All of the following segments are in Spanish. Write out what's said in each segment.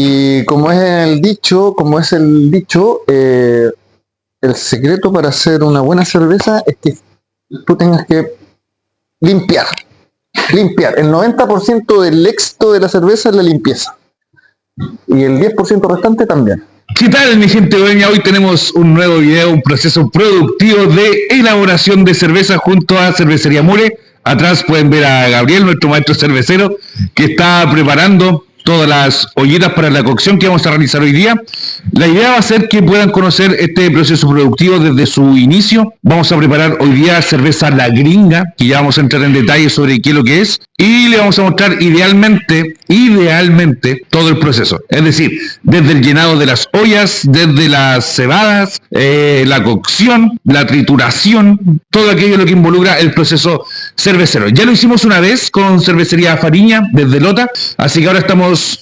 Y como es el dicho, el secreto para hacer una buena cerveza es que tú tengas que limpiar. El 90% del éxito de la cerveza es la limpieza. Y el 10% restante también. ¿Qué tal, mi gente dueña? Hoy tenemos un nuevo video, un proceso productivo de elaboración de cerveza junto a Cervecería Mure. Atrás pueden ver a Gabriel, nuestro maestro cervecero, que está preparando todas las ollitas para la cocción que vamos a realizar hoy día. La idea va a ser que puedan conocer este proceso productivo desde su inicio. Vamos a preparar hoy día cerveza La Gringa, que ya vamos a entrar en detalle sobre qué es lo que es, y le vamos a mostrar idealmente todo el proceso. Es decir, desde el llenado de las ollas, desde las cebadas, la cocción, la trituración, todo aquello lo que involucra el proceso cervecero. Ya lo hicimos una vez con Cervecería Fariña desde Lota, así que ahora estamos,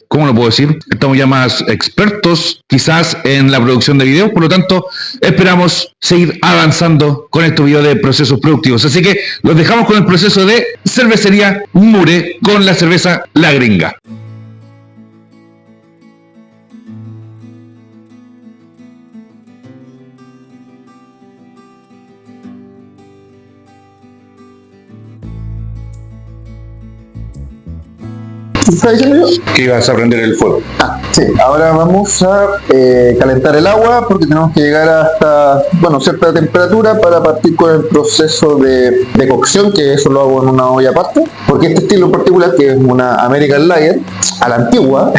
¿cómo lo puedo decir? Estamos ya más expertos quizás en la producción de videos, por lo tanto esperamos seguir avanzando con estos videos de procesos productivos. Así que los dejamos con el proceso de Cervecería Mure con la cerveza La Gringa. ¿Qué está diciendo yo? Que ibas a prender el fuego. Sí, ahora vamos a calentar el agua porque tenemos que llegar hasta, cierta temperatura para partir con el proceso de cocción, que eso lo hago en una olla aparte, porque este estilo en particular, que es una American Lager, a la antigua.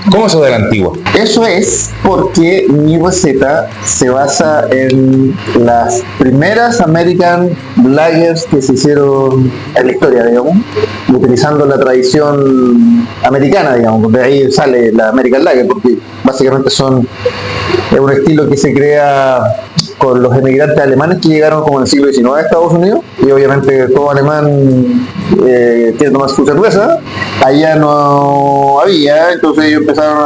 ¿Cómo eso de la antigua? Eso es porque mi receta se basa en las primeras American Lagers que se hicieron en la historia, digamos, utilizando la tradición americana, digamos, de ahí sale la American Lager, porque básicamente es un estilo que se crea con los emigrantes alemanes que llegaron como en el siglo XIX a Estados Unidos, y obviamente todo alemán quiere tomar su cerveza. Allá no había, entonces ellos empezaron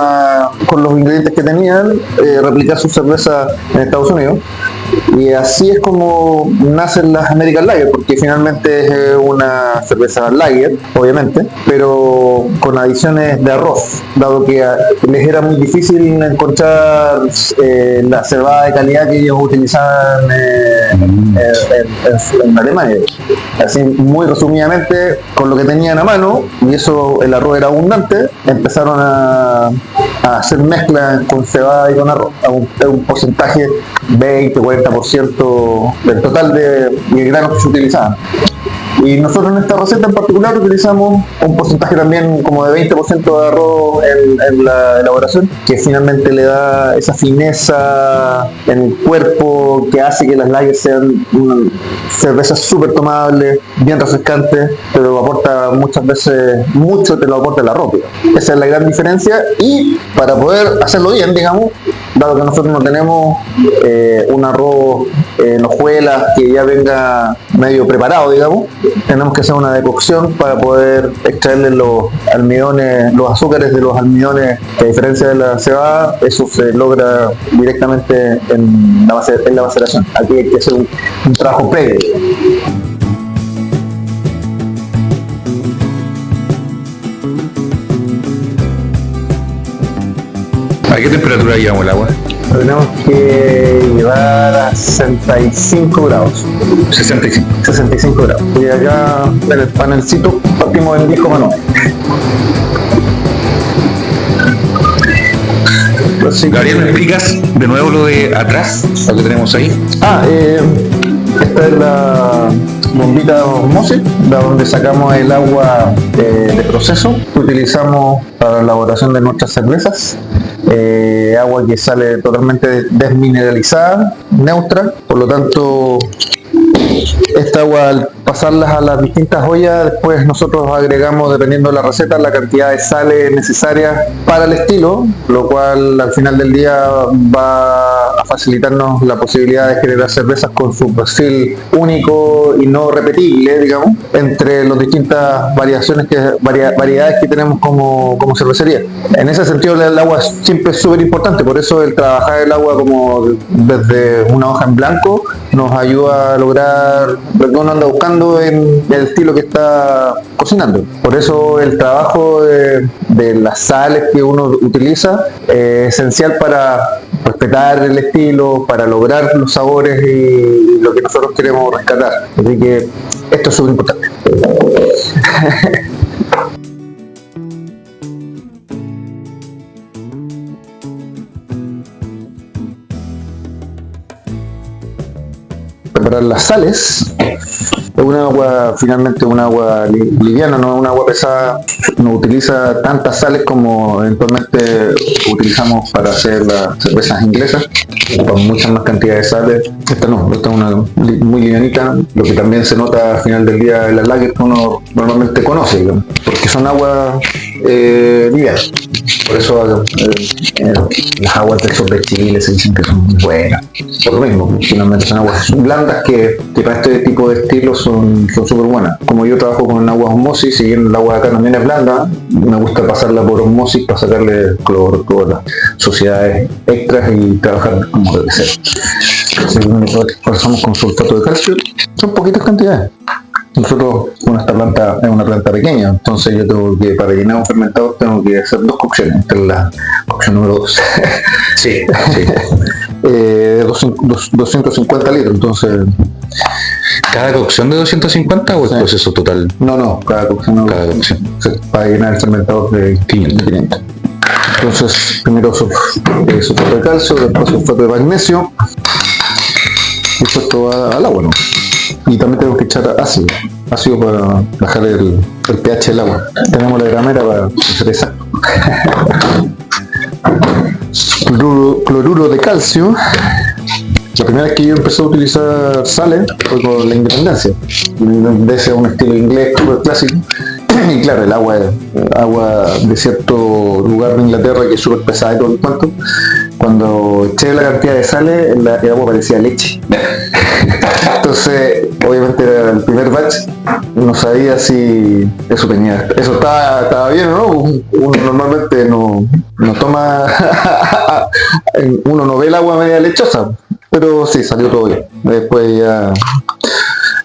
con los ingredientes que tenían, replicar su cerveza en Estados Unidos. Y así es como nacen las American Lager, porque finalmente es una cerveza lager, obviamente, pero con adiciones de arroz, dado que les era muy difícil encontrar la cebada de calidad que ellos utilizaban en Alemania. Así, muy resumidamente, con lo que tenían a mano, y eso el arroz era abundante, empezaron a hacer mezclas con cebada y con arroz, a un porcentaje 20-40% del total de granos que se utilizaban. Y nosotros en esta receta en particular utilizamos un porcentaje también como de 20% de arroz en la elaboración, que finalmente le da esa fineza en el cuerpo que hace que las lagers sean cervezas súper tomables, bien refrescantes, pero aporta muchas veces, mucho te lo aporta el arroz. Esa es la gran diferencia, y para poder hacerlo bien, digamos, dado que nosotros no tenemos un arroz en hojuelas que ya venga medio preparado, digamos, tenemos que hacer una decocción para poder extraerle los almidones, los azúcares de los almidones, que a diferencia de la cebada, eso se logra directamente en la maceración. Aquí hay que hacer un trabajo previo. ¿A qué temperatura llevamos el agua? Tenemos que llevar a 65 grados. 65 grados. Y acá en el panelcito partimos en 10,9. Gabriel, ¿me explicas de nuevo lo de atrás? Lo que tenemos ahí. Esta es la bombita Mose, de donde sacamos el agua de proceso que utilizamos para la elaboración de nuestras cervezas. Agua que sale totalmente desmineralizada, neutra, por lo tanto esta agua, al pasarlas a las distintas ollas, después nosotros agregamos, dependiendo de la receta, la cantidad de sales necesarias para el estilo, lo cual al final del día va a facilitarnos la posibilidad de generar cervezas con su perfil único y no repetible, digamos, entre las distintas variedades que tenemos como cervecería. En ese sentido, el agua siempre es súper importante, por eso el trabajar el agua como desde una hoja en blanco nos ayuda a lograr lo que uno anda buscando, pensando en el estilo que está cocinando. Por eso el trabajo de las sales que uno utiliza es esencial para respetar el estilo, para lograr los sabores y lo que nosotros queremos rescatar. Así que esto es súper importante. Preparar las sales. Es un agua, finalmente un agua liviana, no es un agua pesada, no utiliza tantas sales como eventualmente utilizamos para hacer las cervezas inglesas, ocupan muchas más cantidades de sales. Esta no, esta es una muy livianita, lo que también se nota al final del día en las lagers que uno normalmente conoce, digamos, porque son aguas livianas. Por eso las aguas del sur de Chile se dicen que son muy buenas. Por lo mismo, finalmente son aguas blandas que para este tipo de estilos son súper buenas. Como yo trabajo con aguas osmosis, si bien el agua de acá también es blanda, me gusta pasarla por osmosis para sacarle cloro, todas las suciedades extras y trabajar como debe ser. Pasamos con sulfato de calcio, son poquitas cantidades. Nosotros, esta planta es una planta pequeña, entonces yo tengo que, para llenar un fermentador, tengo que hacer 2 cocciones. Esta es la cocción número 2. Sí. 250 litros, entonces... ¿Cada cocción de 250 o el proceso total? No, cada cocción. Para llenar el fermentador de 500. Entonces, primero sulfato de calcio, después sulfato de magnesio, y después todo al agua, ¿no? Y también tenemos que echar ácido para bajar el pH del agua. Tenemos la gramera para hacer esa. Cloruro de calcio. La primera vez que yo empecé a utilizar sales fue con la Independencia. La Independencia es un estilo inglés súper clásico. Y claro, el agua de cierto lugar de Inglaterra que es súper pesada y todo el cuento. Cuando eché la cantidad de sales, el agua parecía leche. Entonces, obviamente era el primer batch, no sabía si eso estaba bien o no. Uno normalmente no toma, uno no ve el agua media lechosa, pero sí, salió todo bien. Después ya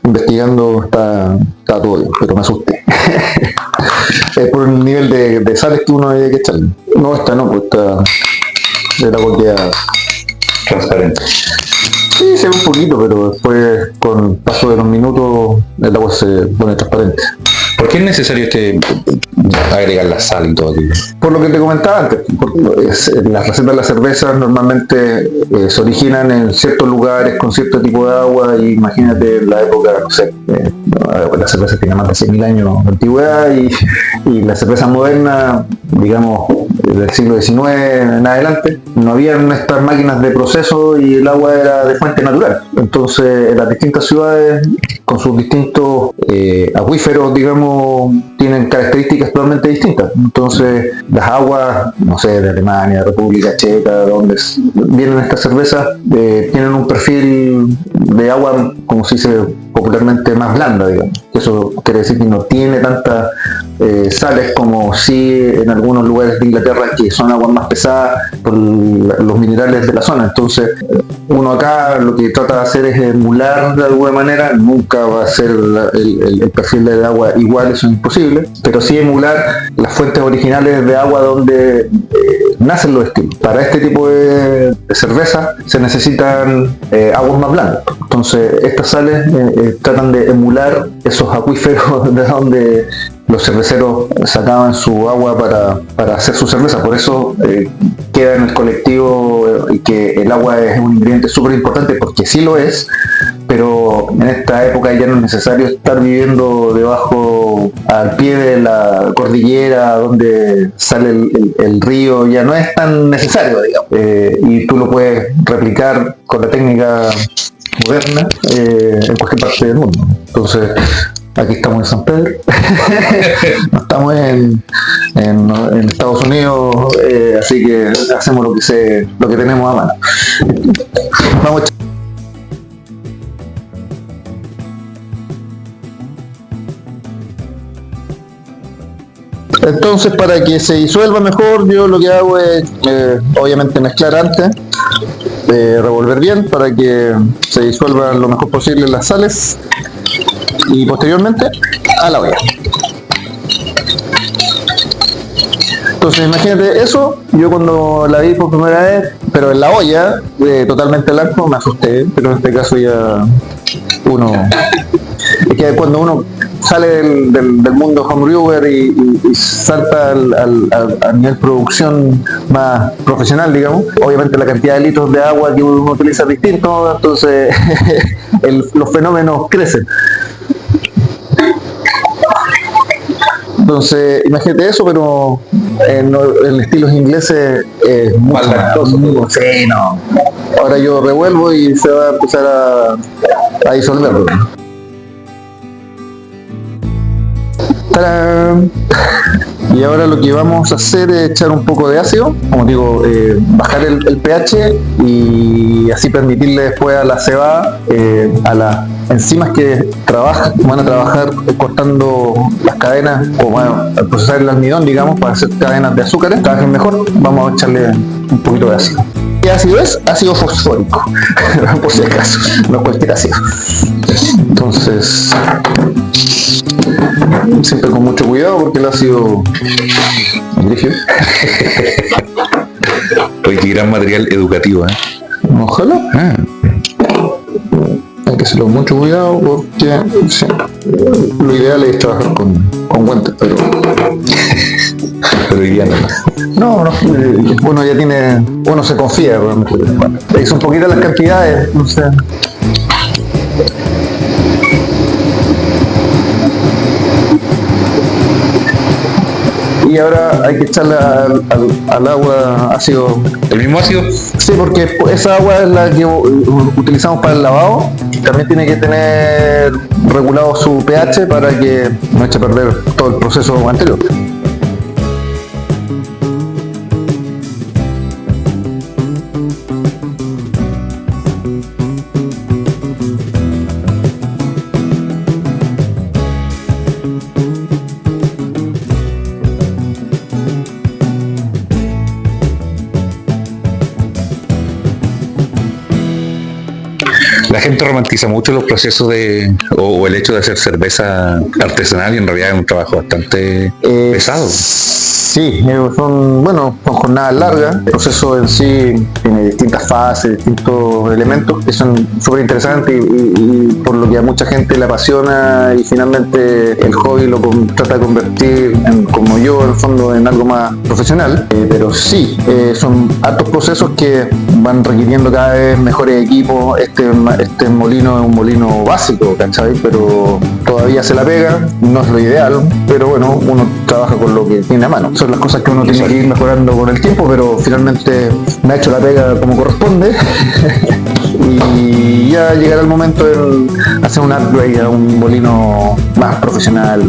investigando está todo bien, pero me asusté. Es por el nivel de sales que uno había que echarle. No, esta no, pues esta el agua queda transparente. Sí, se ve un poquito, pero después con el paso de los minutos el agua se pone transparente. ¿Por qué es necesario agregar la sal y todo aquello? Por lo que te comentaba antes, las recetas de las cervezas normalmente se originan en ciertos lugares con cierto tipo de agua, y imagínate en la época, no sé, la cerveza tiene más de 100.000 años de antigüedad, y la cerveza moderna, digamos, del siglo XIX en adelante, no habían estas máquinas de proceso y el agua era de fuente natural. Entonces, en las distintas ciudades, con sus distintos acuíferos, digamos, tienen características totalmente distintas. Entonces, las aguas, no sé, de Alemania, República Checa, donde vienen estas cervezas, tienen un perfil de agua, como se dice popularmente, más blanda, digamos. Eso quiere decir que no tiene tantas sales como si en algunos lugares de Inglaterra, que son aguas más pesadas por los minerales de la zona. Entonces, uno acá lo que trata de hacer es emular de alguna manera. Nunca va a ser el perfil de agua igual, eso es imposible, pero sí emular las fuentes originales de agua donde nacen los estilos. Para este tipo de cerveza se necesitan aguas más blandas. Entonces, estas sales tratan de emular esos acuíferos de donde los cerveceros sacaban su agua para hacer su cerveza. Por eso queda en el colectivo que el agua es un ingrediente súper importante, porque sí lo es, pero en esta época ya no es necesario estar viviendo debajo, al pie de la cordillera donde sale el río, ya no es tan necesario, digamos. Y tú lo puedes replicar con la técnica moderna en cualquier parte del mundo. Entonces, aquí estamos en San Pedro, no estamos en Estados Unidos, así que hacemos lo que tenemos a mano. Vamos. Entonces, para que se disuelva mejor, yo lo que hago es obviamente mezclar antes, revolver bien para que se disuelvan lo mejor posible las sales. y posteriormente a la olla. Entonces imagínate eso, yo cuando la vi por primera vez, pero en la olla, totalmente blanco, me asusté, pero en este caso ya uno... Es que cuando uno sale del mundo homebrewer y salta al nivel producción más profesional, digamos, obviamente la cantidad de litros de agua que uno utiliza es distinto, entonces los fenómenos crecen. Entonces, imagínate eso, pero en estilos ingleses es mucho más. Sí, no. Ahora yo revuelvo y se va a empezar a disolver. ¡Tarán! Y ahora lo que vamos a hacer es echar un poco de ácido, como digo, bajar el pH y así permitirle después a la cebada, a las enzimas que van a trabajar cortando las cadenas, o bueno, al procesar el almidón, digamos, para hacer cadenas de azúcares, trabajen mejor, vamos a echarle un poquito de ácido. ¿Qué ácido es? Ácido fosfórico, por si acaso, no cualquier ácido. Entonces, siempre con mucho cuidado porque el ácido dirige. Oye, qué gran material educativo, ¿eh? Ojalá. Hay que hacerlo con mucho cuidado porque sí, lo ideal es trabajar con guantes, pero hoy día no, uno ya tiene, uno se confía realmente. Son poquitas las cantidades, no sé. Y ahora hay que echarle al agua ácido. ¿El mismo ácido? Sí, porque esa agua es la que utilizamos para el lavado. También tiene que tener regulado su pH para que no eche a perder todo el proceso anterior. La gente romantiza mucho los procesos o el hecho de hacer cerveza artesanal y en realidad es un trabajo bastante pesado. Sí, son jornadas largas. El proceso en sí tiene distintas fases, distintos elementos que son súper interesantes y por lo que a mucha gente le apasiona y finalmente el hobby lo trata de convertir, como yo en el fondo, en algo más profesional. Pero sí, son altos procesos que van requiriendo cada vez mejores equipos. Este molino es un molino básico, ¿cachai? Pero todavía se la pega, no es lo ideal, pero bueno, uno trabaja con lo que tiene a mano. Son las cosas que uno tiene que ir mejorando con el tiempo, pero finalmente me ha hecho la pega como corresponde. Y ya llegará el momento de hacer un upgrade a un molino más profesional,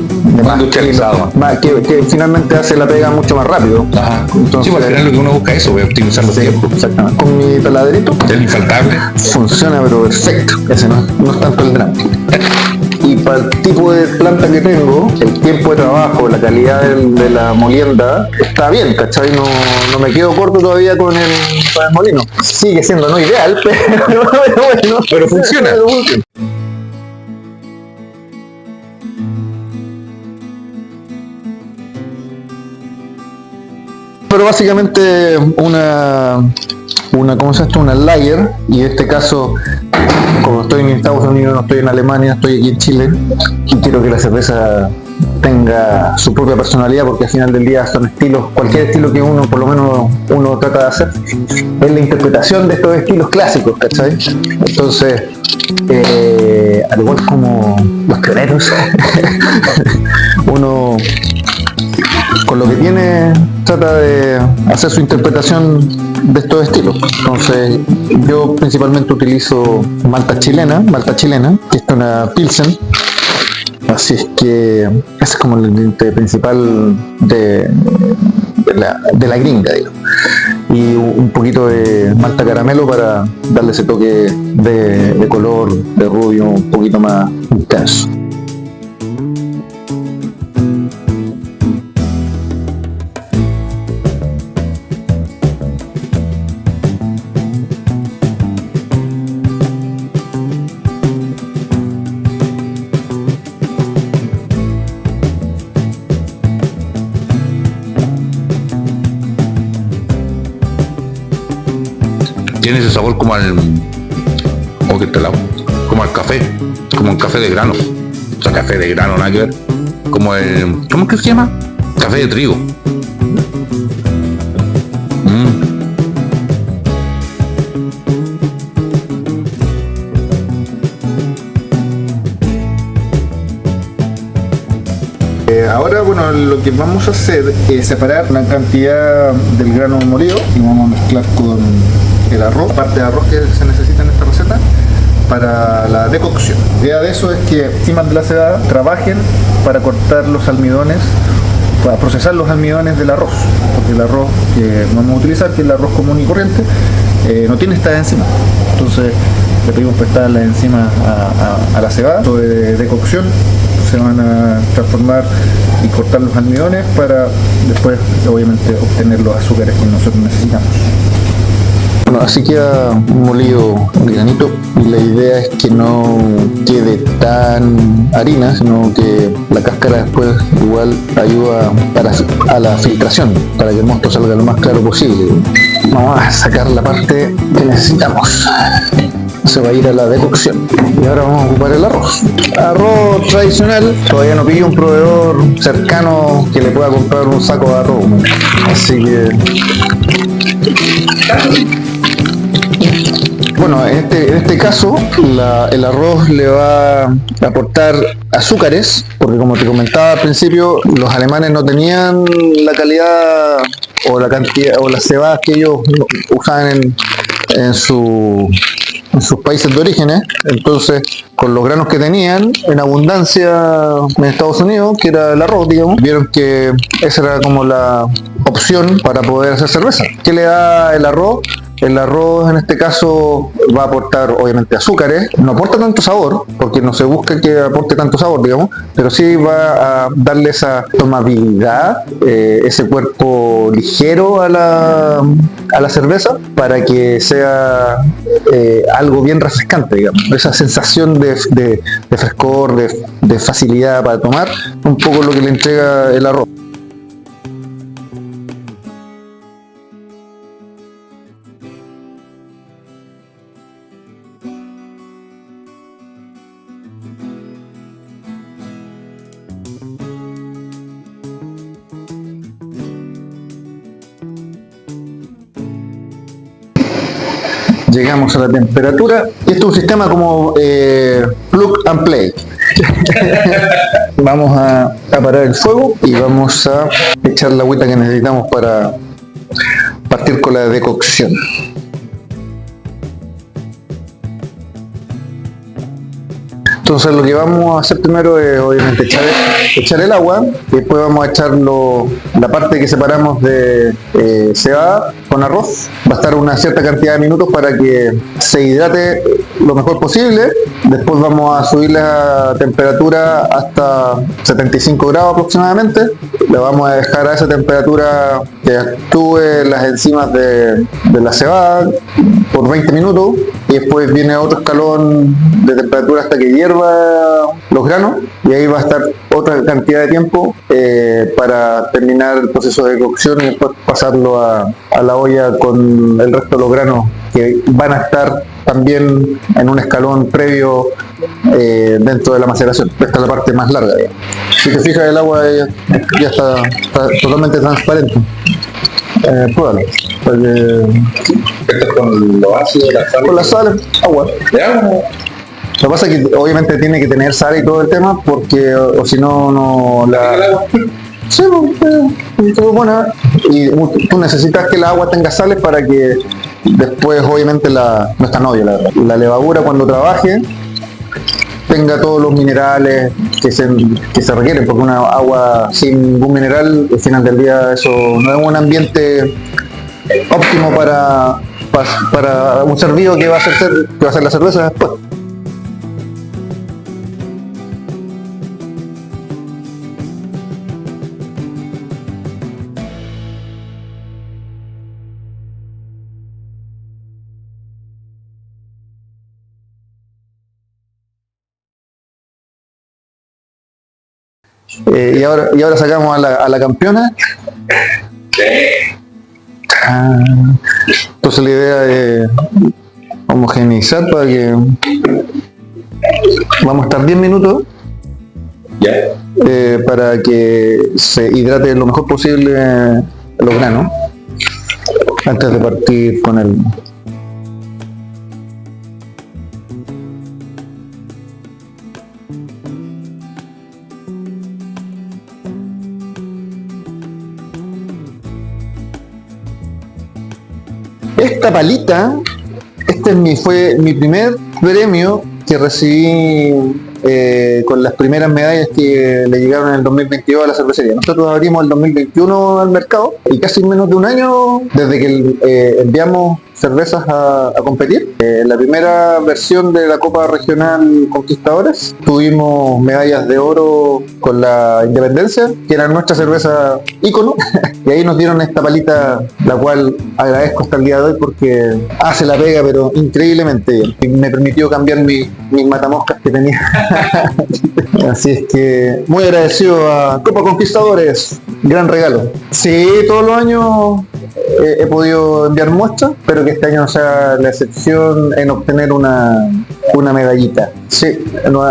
más industrializado, que finalmente hace la pega mucho más rápido. Ajá. Entonces, sí, al final lo que uno busca es eso, optimizar los tiempos. Exactamente. Con mi taladrito, el infaltable, funciona pero perfecto. Ese no es tanto el drama. Y para el tipo de planta que tengo, el tiempo de trabajo, la calidad de la molienda está bien, ¿cachai? No me quedo corto todavía con el molino. Sigue siendo no ideal, pero bueno. Pero funciona. Pero básicamente una ¿cómo se llama? Una lager, y en este caso, como estoy en Estados Unidos, no estoy en Alemania, estoy aquí en Chile, y quiero que la cerveza tenga su propia personalidad, porque al final del día son estilos, cualquier estilo que uno, por lo menos uno trata de hacer, es la interpretación de estos estilos clásicos, ¿cachai? Entonces, al igual como los pioneros, uno con lo que tiene trata de hacer su interpretación de estos estilos. Entonces yo principalmente utilizo malta chilena, que es una Pilsen, así es que ese es como el ingrediente principal de la gringa, digo. Y un poquito de malta caramelo para darle ese toque de color, de rubio un poquito más intenso. tiene ese sabor como al... Oh, que está helado. Como al café. Como un café de grano. O sea, café de grano, nada que ver. Como el... ¿Cómo es que se llama? Café de trigo. Ahora, bueno, lo que vamos a hacer es separar una cantidad del grano molido y vamos a mezclar con el arroz, parte de arroz que se necesita en esta receta para la decocción. La idea de eso es que encima de la cebada trabajen para cortar los almidones, para procesar los almidones del arroz, porque el arroz que vamos a utilizar, que es el arroz común y corriente, no tiene estas enzimas. Entonces le pedimos prestar las enzimas a la cebada. Esto de decocción se van a transformar y cortar los almidones para después obviamente obtener los azúcares que nosotros necesitamos. Bueno, así queda molido el granito y la idea es que no quede tan harina, sino que la cáscara después igual ayuda a la filtración, para que el mosto salga lo más claro posible. Vamos a sacar la parte que necesitamos. Se va a ir a la decocción. Y ahora vamos a ocupar el arroz. Arroz tradicional. Todavía no pillo un proveedor cercano que le pueda comprar un saco de arroz. Así que... Bueno, en este caso el arroz le va a aportar azúcares, porque como te comentaba al principio, los alemanes no tenían la calidad o la cantidad o las cebadas que ellos usaban en sus países de origen, entonces con los granos que tenían en abundancia en Estados Unidos, que era el arroz, digamos, vieron que esa era como la opción para poder hacer cerveza. ¿Qué le da el arroz? El arroz en este caso va a aportar obviamente azúcares, no aporta tanto sabor, porque no se busca que aporte tanto sabor, digamos, pero sí va a darle esa tomabilidad, ese cuerpo ligero a la cerveza, para que sea algo bien refrescante, digamos, esa sensación de frescor, de facilidad para tomar, un poco lo que le entrega el arroz. Llegamos a la temperatura. Esto es un sistema como plug and play. Vamos a parar el fuego y vamos a echar la agüita que necesitamos para partir con la decocción. Entonces lo que vamos a hacer primero es obviamente echar el agua, y después vamos a echar la parte que separamos de cebada con arroz. Va a estar una cierta cantidad de minutos para que se hidrate lo mejor posible. Después vamos a subir la temperatura hasta 75 grados aproximadamente. La vamos a dejar a esa temperatura que actúen las enzimas de la cebada por 20 minutos. Y después viene otro escalón de temperatura hasta que hierva los granos, y ahí va a estar otra cantidad de tiempo para terminar el proceso de cocción y después pasarlo a la olla con el resto de los granos que van a estar también en un escalón previo dentro de la maceración. Esta es la parte más larga, digamos. Si te fijas, el agua ya está totalmente transparente. Pruébalo. Esto es con los ácidos, la sal. Con la sal, agua. Lo que pasa es que obviamente tiene que tener sal y todo el tema, porque o si no la... Sí, bueno, y tú necesitas que el agua tenga sales para que después obviamente no es tan obvio, la verdad. La levadura cuando trabaje tenga todos los minerales que se requieren, porque una agua sin ningún mineral, al final del día eso no es un ambiente óptimo para un ser vivo que va a hacer la cerveza después. Y ahora sacamos a la campeona. Entonces Entonces la idea es homogeneizar para que vamos a estar 10 minutos para que se hidrate lo mejor posible los granos antes de partir con el. Esta palita, fue mi primer premio que recibí con las primeras medallas que le llegaron en el 2022 a la cervecería. Nosotros abrimos el 2021 al mercado y casi en menos de un año desde que enviamos cervezas a competir. En la primera versión de la Copa Regional Conquistadores tuvimos medallas de oro con la Independencia, que era nuestra cerveza ícono, y ahí nos dieron esta palita, la cual agradezco hasta el día de hoy porque hace la pega pero increíblemente bien. Y me permitió cambiar mis matamoscas que tenía. Así es que muy agradecido a Copa Conquistadores, gran regalo. Sí, todos los años he podido enviar muestras, pero que este año sea la excepción en obtener una medallita. Sí,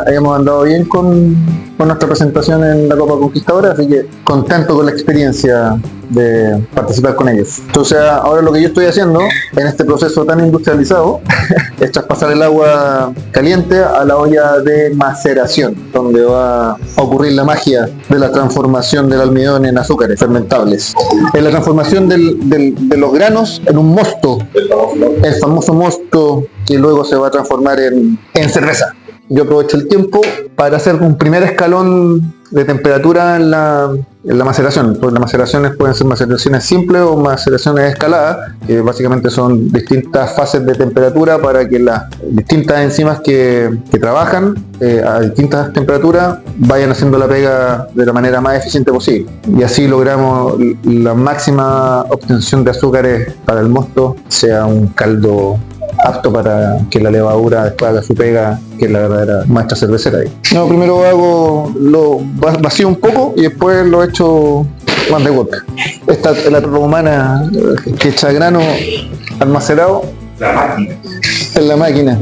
hemos andado bien con nuestra presentación en la Copa Conquistadora, así que contento con la experiencia de participar con ellos. Entonces ahora lo que yo estoy haciendo en este proceso tan industrializado es traspasar el agua caliente a la olla de maceración, donde va a ocurrir la magia de la transformación del almidón en azúcares fermentables. En la transformación de los granos en un mosto, el famoso mosto que luego se va a transformar en cerveza. Yo aprovecho el tiempo para hacer un primer escalón de temperatura en la maceración. Pues las maceraciones pueden ser maceraciones simples o maceraciones escaladas, que básicamente son distintas fases de temperatura para que las distintas enzimas que trabajan a distintas temperaturas vayan haciendo la pega de la manera más eficiente posible. Y así logramos la máxima obtención de azúcares para el mosto, sea un caldo apto para que la levadura después haga su pega, que es la verdadera maestra cervecera ahí. No, primero lo vacío un poco y después lo echo más de vodka. Esta es la tropa humana que echa grano almacenado en la máquina.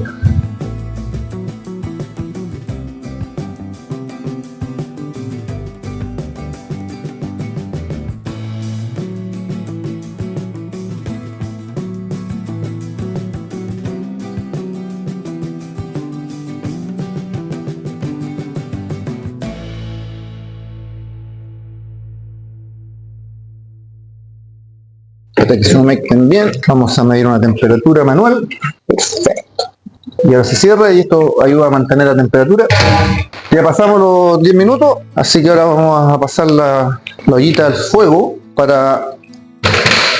Hasta que se mezclen bien, vamos a medir una temperatura manual. Perfecto. Y ahora se cierra y esto ayuda a mantener la temperatura. Ya pasamos los 10 minutos, así que ahora vamos a pasar la ollita al fuego para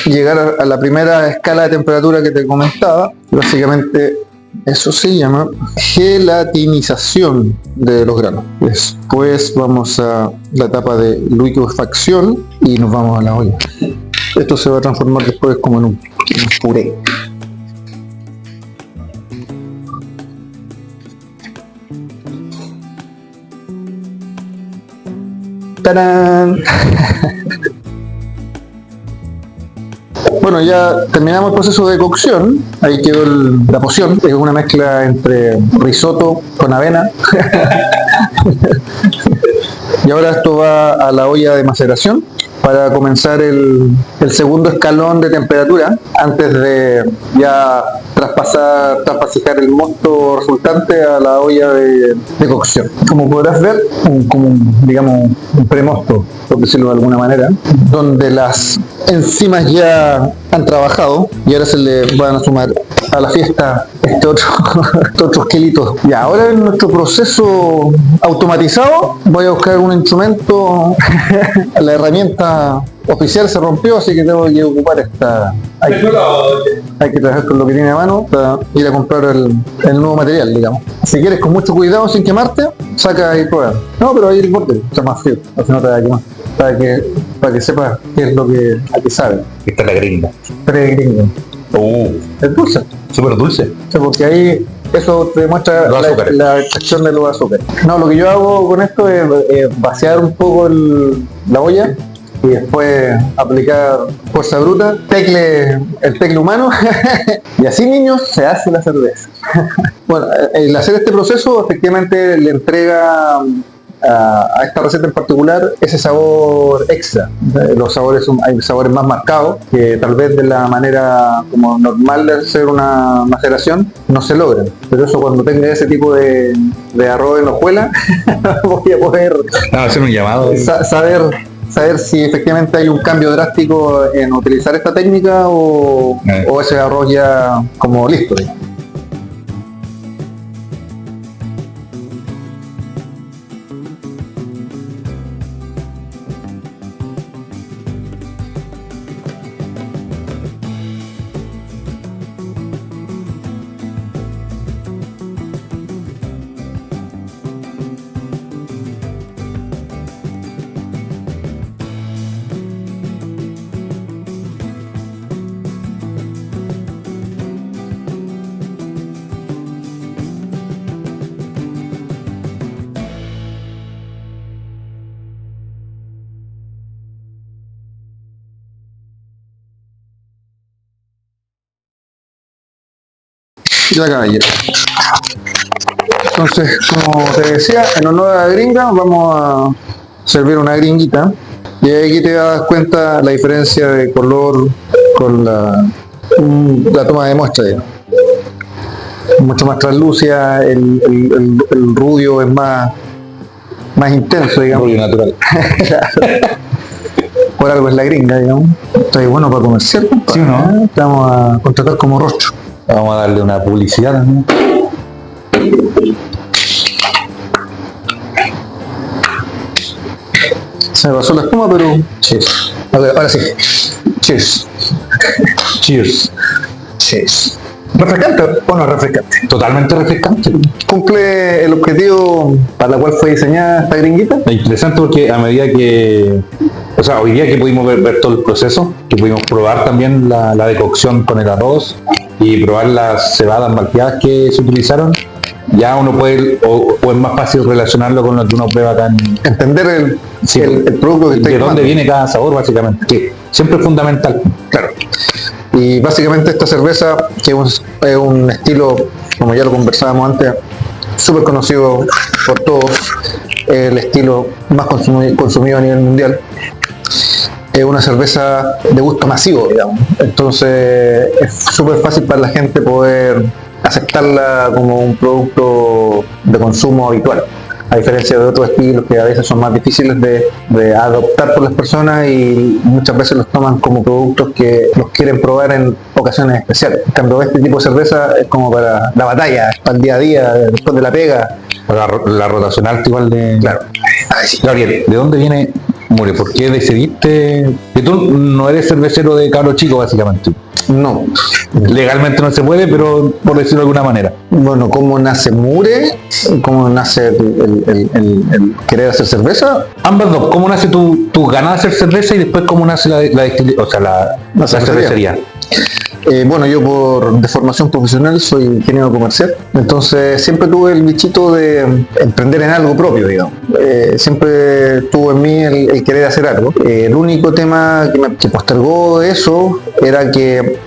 llegar a la primera escala de temperatura que te comentaba. Básicamente eso se llama gelatinización de los granos. Después vamos a la etapa de liquefacción y nos vamos a la olla. Esto se va a transformar después como en un puré. ¡Tarán! Bueno, ya terminamos el proceso de cocción. Ahí quedó la poción. Es una mezcla entre risotto con avena. Y ahora esto va a la olla de maceración para comenzar el segundo escalón de temperatura antes de ya traspasar el mosto resultante a la olla de cocción. Como podrás ver, digamos un premosto, por decirlo de alguna manera, donde las enzimas ya han trabajado y ahora se le van a sumar a la fiesta estos otros kilitos. Y ahora en nuestro proceso automatizado voy a buscar un instrumento. La herramienta oficial se rompió, así que tengo que ocupar esta. Hay que trabajar con lo que tiene a mano para ir a comprar el nuevo material, digamos. Si quieres con mucho cuidado sin quemarte, saca y prueba. No, pero ahí el borde está más frío, así no te va a quemar. Para que sepas qué es lo que a qué sabe. Esta es la gringa. Pre-gringa. Es dulce. Súper dulce. Sí, porque ahí eso te demuestra la extracción de los azúcares. No, lo que yo hago con esto es vaciar un poco la olla y después aplicar fuerza bruta, el tecle humano, y así, niños, se hace la cerveza. Bueno, el hacer este proceso efectivamente le entrega a esta receta en particular ese sabor extra. Los sabores hay sabores más marcados que tal vez de la manera como normal de hacer una maceración no se logran, pero eso cuando tenga ese tipo de arroz en hojuela voy a poder hacer un llamado saber si efectivamente hay un cambio drástico en utilizar esta técnica o ese arroz ya como listo, digamos. Ya, caballero. Entonces, como te decía, en honor a la gringa, vamos a servir una gringuita. Y aquí te das cuenta la diferencia de color con la toma de muestra, digamos. Mucho más translúcida, el rubio es más intenso, digamos. Rubio natural. Por algo es la gringa, digamos. Está ahí bueno para comercial, ¿sí o no? Te vamos a contratar como rostro. Vamos a darle una publicidad también. Se me pasó la espuma, pero... Cheers. A ver, ahora sí. Cheers. Cheers. Cheers. ¿Refrescante o no refrescante? Totalmente refrescante. ¿Cumple el objetivo para el cual fue diseñada esta gringuita? Es interesante porque a medida que... O sea, hoy día que pudimos ver todo el proceso, que pudimos probar también la decocción con el arroz y probar las cebadas malteadas que se utilizaron, ya uno puede, o es más fácil relacionarlo con lo que uno prueba acá en... Entender el producto que está de dónde viene cada sabor, básicamente, que siempre es fundamental. Claro. Y básicamente esta cerveza, que es un estilo, como ya lo conversábamos antes, súper conocido por todos, el estilo más consumido a nivel mundial. Es una cerveza de gusto masivo, digamos. Entonces es súper fácil para la gente poder aceptarla como un producto de consumo habitual, a diferencia de otros estilos que a veces son más difíciles de adoptar por las personas y muchas veces los toman como productos que los quieren probar en ocasiones especiales. En cambio, este tipo de cerveza es como para la batalla, para el día a día, después de la pega. Para la rotacional igual de... Claro. Gabriel, ¿de dónde viene More? ¿Por qué decidiste? Que tú no eres cervecero de cabro chico, básicamente. No. Legalmente no se puede, pero por decirlo de alguna manera. Bueno, ¿cómo nace Mure? ¿Cómo nace el querer hacer cerveza? Ambas dos. ¿Cómo nace tu ganas de hacer cerveza y después cómo nace la cervecería? Bueno, yo de formación profesional soy ingeniero comercial, entonces siempre tuve el bichito de emprender en algo propio, digamos. Siempre tuvo en mí el querer hacer algo. El único tema que postergó eso era que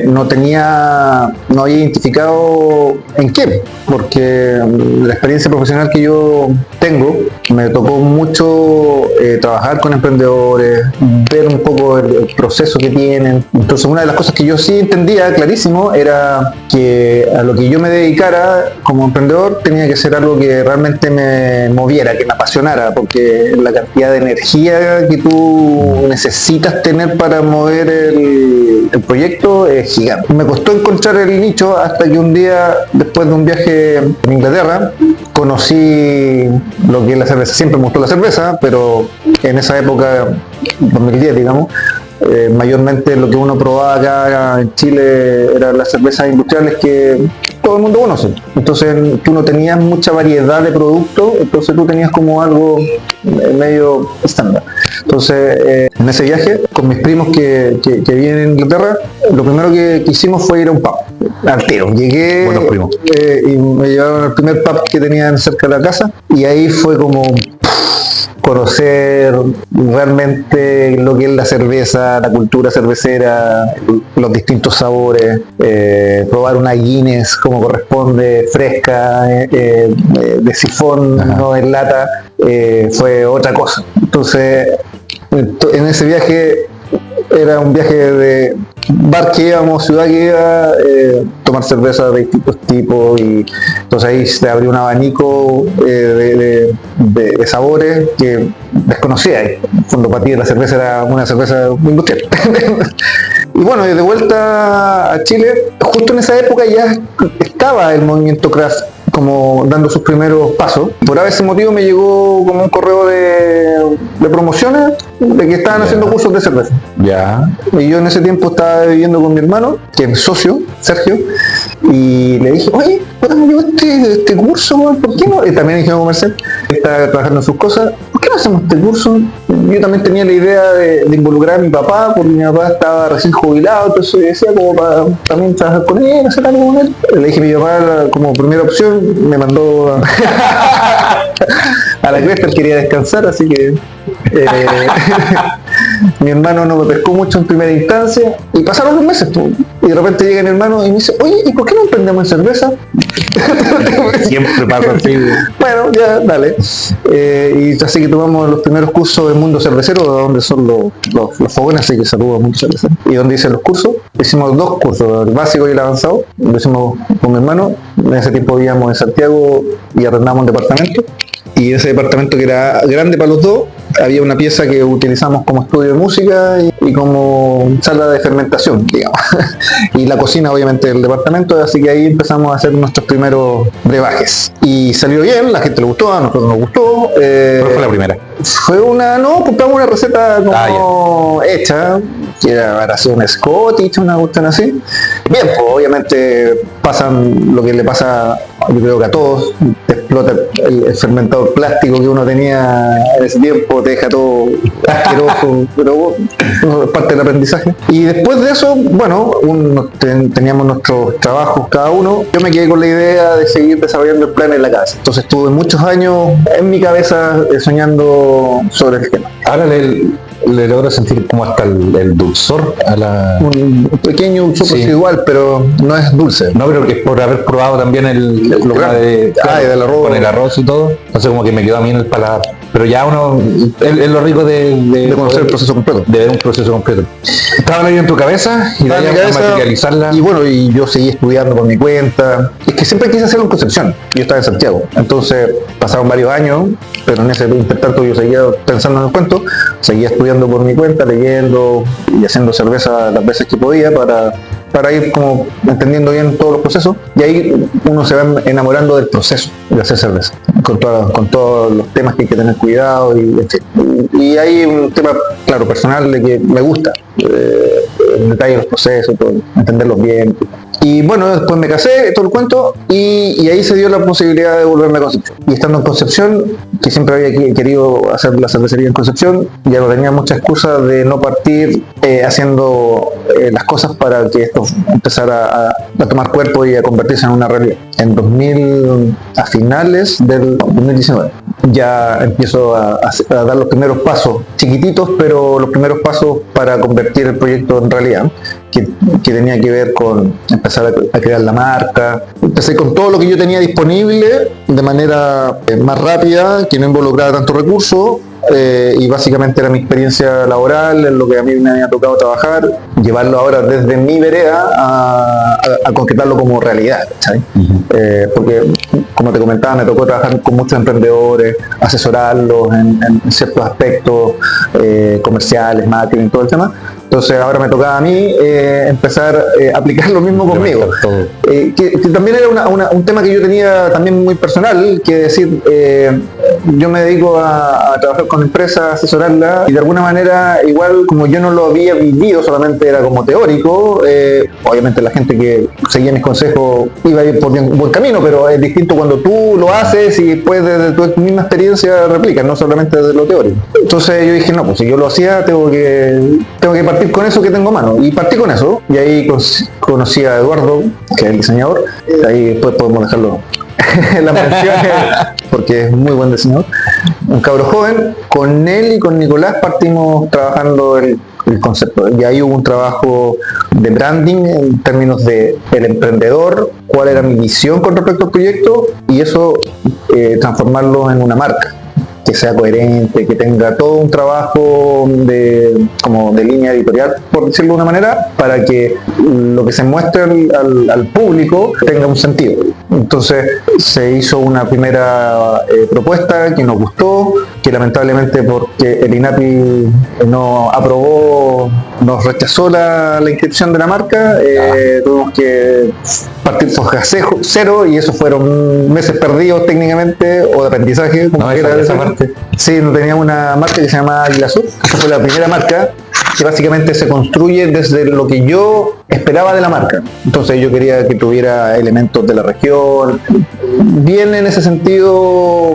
no había identificado en qué, porque la experiencia profesional que yo tengo me tocó mucho trabajar con emprendedores, ver un poco el proceso que tienen. Entonces una de las cosas que yo sí entendía clarísimo era que a lo que yo me dedicara como emprendedor tenía que ser algo que realmente me moviera, que me apasionara, porque la cantidad de energía que tú necesitas tener para mover el proyecto es gigante. Me costó encontrar el nicho hasta que un día, después de un viaje en Inglaterra, conocí lo que es la cerveza. Siempre me gustó la cerveza, pero en esa época, 2010 digamos, mayormente lo que uno probaba acá en Chile eran las cervezas industriales que todo el mundo conoce. Entonces tú no tenías mucha variedad de productos, entonces tú tenías como algo medio estándar. Entonces en ese viaje con mis primos que viven en Inglaterra, lo primero que hicimos fue ir a un pub, al tiro. Llegué y me llevaron al primer pub que tenían cerca de la casa y ahí fue como conocer realmente lo que es la cerveza, la cultura cervecera, los distintos sabores, probar una Guinness como corresponde, fresca, de sifón, no en lata, fue otra cosa. Entonces, en ese viaje era un viaje de bar que íbamos, ciudad que iba, tomar cerveza de distintos tipos, y entonces ahí se abrió un abanico de sabores que desconocía. En el fondo, para ti la cerveza era una cerveza industrial. Y bueno, de vuelta a Chile, justo en esa época ya estaba el movimiento craft como dando sus primeros pasos. Por ese motivo me llegó como un correo de promociones de que estaban haciendo cursos de cerveza. Ya. Y yo en ese tiempo estaba viviendo con mi hermano, que es mi socio, Sergio, y le dije, oye, ¿por me llegó este curso? ¿Por qué no? Y también ingeniero comercial, está trabajando en sus cosas. ¿Por qué no hacemos este curso? Yo también tenía la idea de involucrar a mi papá, porque mi papá estaba recién jubilado, entonces decía como para también trabajar con él, hacer algo con él. Le dije a mi papá como primera opción, me mandó a la cresta, él quería descansar, así que mi hermano no me pescó mucho en primera instancia, y pasaron los meses, y de repente llega mi hermano y me dice, oye, ¿y por qué no emprendemos en cerveza? Siempre pasa así. Bueno, ya, dale. Y así que tomamos los primeros cursos del mundo cervecero, donde son los fogones, así que saludos al mundo cervecero. Y donde hice los cursos, hicimos 2 cursos, el básico y el avanzado, lo hicimos con mi hermano. En ese tiempo vivíamos en Santiago y arrendamos un departamento. Y ese departamento, que era grande para los dos, había una pieza que utilizamos como estudio de música y como sala de fermentación, digamos. Y la cocina, obviamente, del departamento, así que ahí empezamos a hacer nuestros primeros brebajes. Y salió bien, la gente le gustó, a nosotros nos gustó. ¿Cuál fue la primera? Fue compramos una receta como hecha, que era así un Scottish, una cuestión así. Bien, pues obviamente pasan lo que le pasa, yo creo que a todos, te explota el fermentador plástico que uno tenía en ese tiempo, te deja todo asqueroso, pero es parte del aprendizaje. Y después de eso, bueno, teníamos nuestros trabajos cada uno. Yo me quedé con la idea de seguir desarrollando el plan en la casa. Entonces estuve muchos años en mi cabeza soñando sobre el tema. Ahora le logro sentir como hasta el dulzor a la... Un pequeño dulzor residual, pero no es dulce. No, pero que es por haber probado también el tema del arroz, con el arroz y todo. Entonces como que me quedó a mí en el paladar. Pero ya uno, es lo rico de conocer el proceso completo. De ver un proceso completo. Estaba ahí en tu cabeza y de ahí a materializarla. Y bueno, y yo seguí estudiando por mi cuenta. Es que siempre quise hacerlo en Concepción. Yo estaba en Santiago. Entonces pasaron varios años, pero en ese intertanto yo seguía pensando en el cuento, seguía estudiando por mi cuenta, leyendo y haciendo cerveza las veces que podía para ir como entendiendo bien todos los procesos, y ahí uno se va enamorando del proceso de hacer cerveza, con todos los temas que hay que tener cuidado, y hay un tema, claro, personal, de que me gusta en detalle los procesos, todo, entenderlos bien. Y bueno, después me casé, todo el cuento, y ahí se dio la posibilidad de volverme a Concepción. Y estando en Concepción, que siempre había querido hacer la cervecería en Concepción, ya no tenía mucha excusa de no partir haciendo las cosas para que esto empezara a tomar cuerpo y a convertirse en una realidad. A finales del 2019 ya empiezo a dar los primeros pasos, chiquititos, pero los primeros pasos para convertir el proyecto en realidad, que tenía que ver con empezar a crear la marca. Empecé con todo lo que yo tenía disponible de manera más rápida, que no involucraba tanto recursos, y básicamente era mi experiencia laboral, en lo que a mí me había tocado trabajar, llevarlo ahora desde mi vereda a concretarlo como realidad, ¿sabes? Porque, como te comentaba, me tocó trabajar con muchos emprendedores, asesorarlos en ciertos aspectos comerciales, marketing, todo el tema. Entonces ahora me tocaba a mí empezar a aplicar lo mismo conmigo. Que también era un tema que yo tenía también muy personal, que decir, yo me dedico a trabajar con empresas, asesorarlas, y de alguna manera, igual como yo no lo había vivido, solamente era como teórico, obviamente la gente que seguía mis consejos iba a ir por buen camino, pero es distinto cuando tú lo haces y después desde tu misma experiencia replicas, no solamente desde lo teórico. Entonces yo dije, no, pues si yo lo hacía, tengo que partir con eso que tengo a mano, y partí con eso, y ahí conocí a Eduardo, que es el diseñador. Ahí después podemos dejarlo en las menciones porque es muy buen diseñador. un cabro joven. Con él y con Nicolás partimos trabajando el concepto. Y ahí hubo un trabajo de branding en términos de el emprendedor, cuál era mi visión con respecto al proyecto, y eso transformarlo en una marca que sea coherente, que tenga todo un trabajo como de línea editorial, por decirlo de una manera, para que lo que se muestre al público tenga un sentido. Entonces se hizo una primera propuesta que nos gustó, que lamentablemente porque el INAPI no aprobó, nos rechazó la inscripción de la marca, tuvimos que partir por cero, y eso fueron meses perdidos técnicamente, o de aprendizaje, como quiera esa parte. Sí, no teníamos una marca que se llamaba Águila Azul. Esa fue la primera marca que básicamente se construye desde lo que yo esperaba de la marca. Entonces yo quería que tuviera elementos de la región. Bien, en ese sentido,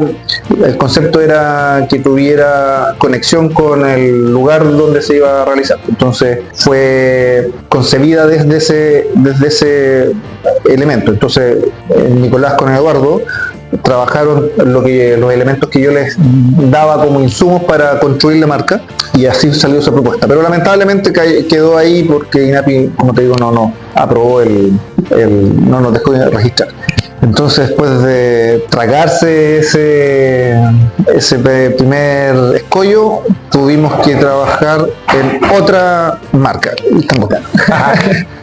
el concepto era que tuviera conexión con el lugar donde se iba a realizar. Entonces fue concebida desde ese elemento. Entonces Nicolás con Eduardo trabajaron los elementos que yo les daba como insumos para construir la marca, y así salió esa propuesta. Pero lamentablemente quedó ahí porque INAPI, como te digo, no aprobó no nos dejó registrar. Entonces, después de tragarse ese primer escollo, tuvimos que trabajar en otra marca.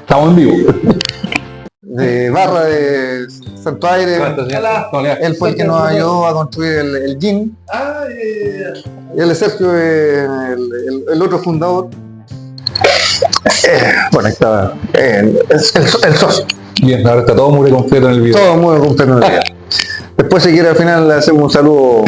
Estamos en vivo. De Barra de Santo Aire. Él fue el que nos ayudó a construir el gym. Y él es Sergio, el otro fundador. Bueno, ahí está el socio. Bien, ahora está todo muy completo en el video. Todo muy completo en el video. Después, si quiere, al final le hacemos un saludo.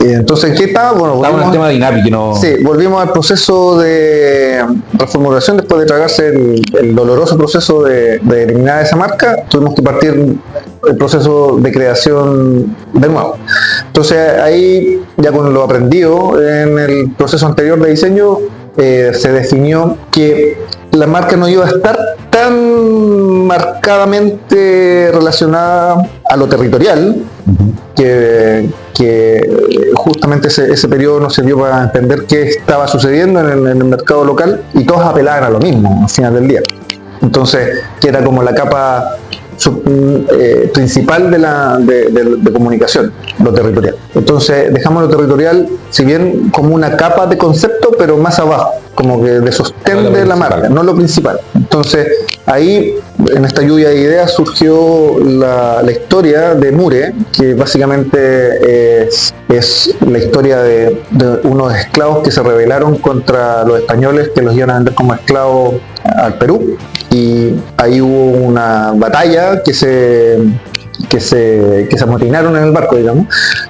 Entonces, ¿en qué estaba? Bueno, estamos en el tema dinámico. Sí, volvimos al proceso de reformulación después de tragarse el doloroso proceso de eliminar esa marca. Tuvimos que partir el proceso de creación de nuevo. Entonces, ahí, ya con lo aprendido en el proceso anterior de diseño, se definió que la marca no iba a estar tan marcadamente relacionada a lo territorial, que justamente ese periodo nos sirvió para entender qué estaba sucediendo en el mercado local, y todos apelaban a lo mismo al final del día. Entonces, que era como la capa principal de comunicación, lo territorial. Entonces dejamos lo territorial, si bien como una capa de concepto, pero más abajo, como que de sostén de la marca, no lo principal. Entonces ahí, en esta lluvia de ideas, surgió la historia de Mure, que básicamente es la historia de unos esclavos que se rebelaron contra los españoles, que los iban a vender como esclavos al Perú, y ahí hubo una batalla que se amotinaron en el barco, digamos,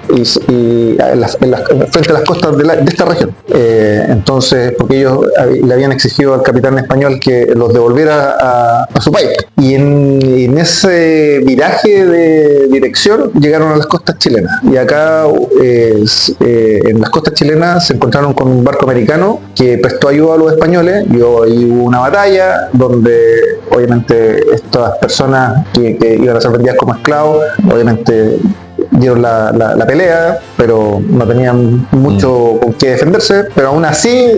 y frente a las costas de esta región. Entonces, porque ellos le habían exigido al capitán español que los devolviera a su país. Y en ese viraje de dirección llegaron a las costas chilenas. Y acá, en las costas chilenas, se encontraron con un barco americano que prestó ayuda a los españoles, y ahí hubo una batalla donde obviamente estas personas que iban a ser vendidas como esclavos, obviamente dieron la pelea, pero no tenían mucho con qué defenderse, pero aún así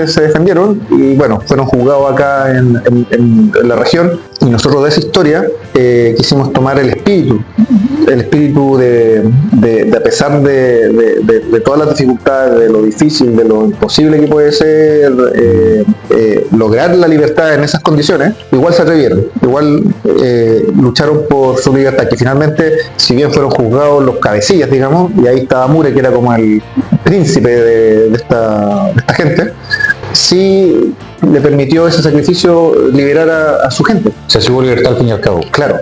se defendieron, y bueno, fueron juzgados acá en la región. Y nosotros de esa historia quisimos tomar el espíritu de a pesar de todas las dificultades, de lo difícil, de lo imposible que puede ser lograr la libertad en esas condiciones, igual se atrevieron, igual lucharon por su libertad, que finalmente, si bien fueron juzgados los cabecillas, digamos, y ahí estaba Mure, que era como el príncipe de esta gente, sí le permitió ese sacrificio liberar a su gente. Se aseguró libertad al fin y al cabo. Claro,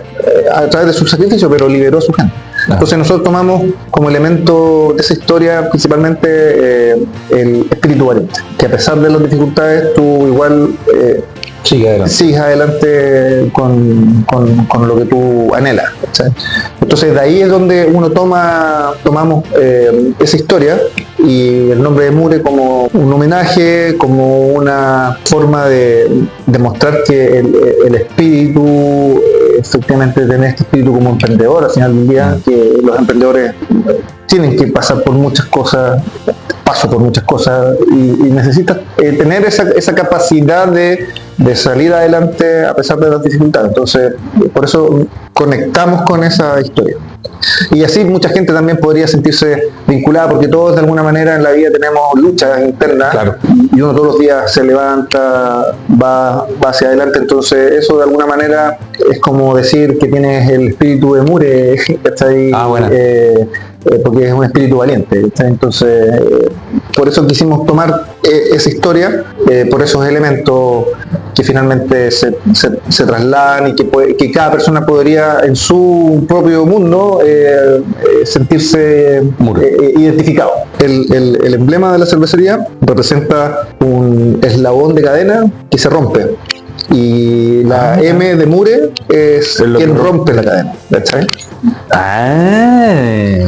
a través de su sacrificio, pero liberó a su gente. Entonces nosotros tomamos como elemento de esa historia principalmente el espíritu valiente, que a pesar de las dificultades tú igual sigues adelante con lo que tú anhelas, ¿sabes? Entonces de ahí es donde uno tomamos esa historia y el nombre de Mure como un homenaje, como una forma de demostrar que el espíritu, efectivamente tener este espíritu como emprendedor al final del día, que los emprendedores tienen que pasar por muchas cosas, paso por muchas cosas, y necesitas tener esa capacidad de salir adelante a pesar de las dificultades. Entonces, por eso conectamos con esa historia. Y así mucha gente también podría sentirse vinculada, porque todos de alguna manera en la vida tenemos luchas internas, Claro. y uno todos los días se levanta, va hacia adelante. Entonces eso de alguna manera es como decir que tienes el espíritu de Mure, ¿cachai? Bueno. Porque es un espíritu valiente, ¿cachai? Entonces por eso quisimos tomar esa historia, por esos elementos que finalmente se trasladan, y que cada persona podría en su propio mundo sentirse identificado. El emblema de la cervecería representa un eslabón de cadena que se rompe, y la M de Mure es quien rompe la cadena, ¿cachai?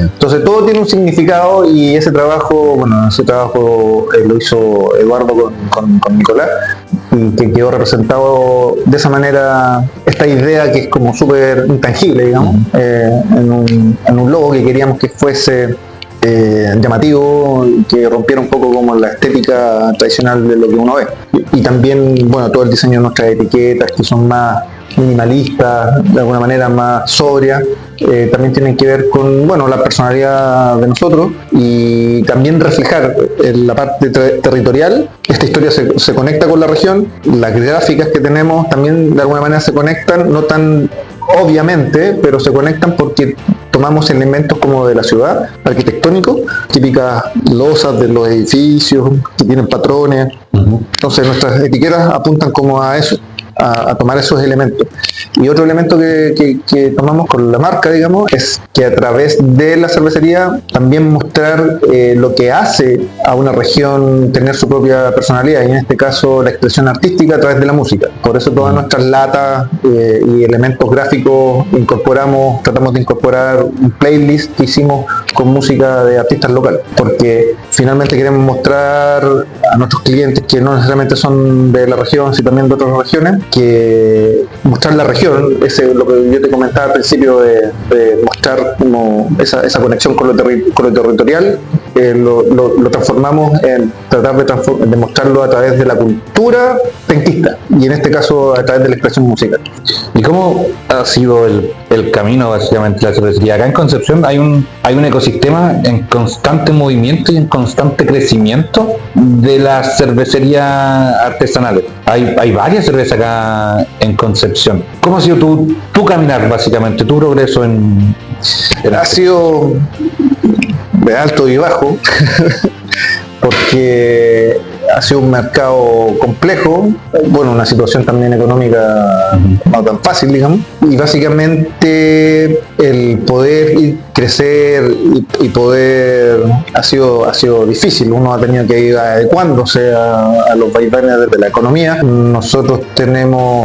Entonces todo tiene un significado, y ese trabajo lo hizo Eduardo con Nicolás, y que quedó representado de esa manera esta idea que es como súper intangible, digamos, en un logo que queríamos que fuese llamativo, que rompiera un poco como la estética tradicional de lo que uno ve. Y también, bueno, todo el diseño de nuestras etiquetas, que son más minimalistas, de alguna manera más sobrias, también tienen que ver con, bueno, la personalidad de nosotros, y también reflejar en la parte territorial. Esta historia se conecta con la región, las gráficas que tenemos también de alguna manera se conectan, no tan obviamente, pero se conectan porque tomamos elementos como de la ciudad, arquitectónicos, típicas losas de los edificios que tienen patrones. Entonces nuestras etiquetas apuntan como a eso, a tomar esos elementos. Y otro elemento que tomamos con la marca, digamos, es que a través de la cervecería también mostrar lo que hace a una región tener su propia personalidad, y en este caso la expresión artística a través de la música. Por eso todas nuestras latas y elementos gráficos tratamos de incorporar un playlist que hicimos con música de artistas locales, porque finalmente queremos mostrar a nuestros clientes, que no necesariamente son de la región, sino también de otras regiones, que mostrar la región, lo que yo te comentaba al principio, de mostrar como esa conexión con lo territorial, lo transformamos en tratar de mostrarlo a través de la cultura penquista, y en este caso a través de la expresión musical. ¿Y cómo ha sido el camino básicamente de la cervecería? Acá en Concepción hay un ecosistema en constante movimiento y en constante crecimiento de las cervecerías artesanales. Hay varias cervezas acá en Concepción. ¿Cómo ha sido tu caminar básicamente, tu progreso Ha sido de alto y bajo, porque ha sido un mercado complejo, bueno, una situación también económica no tan fácil, digamos, y básicamente el poder crecer y poder ha sido difícil. Uno ha tenido que ir adecuándose a los vaivenes de la economía. Nosotros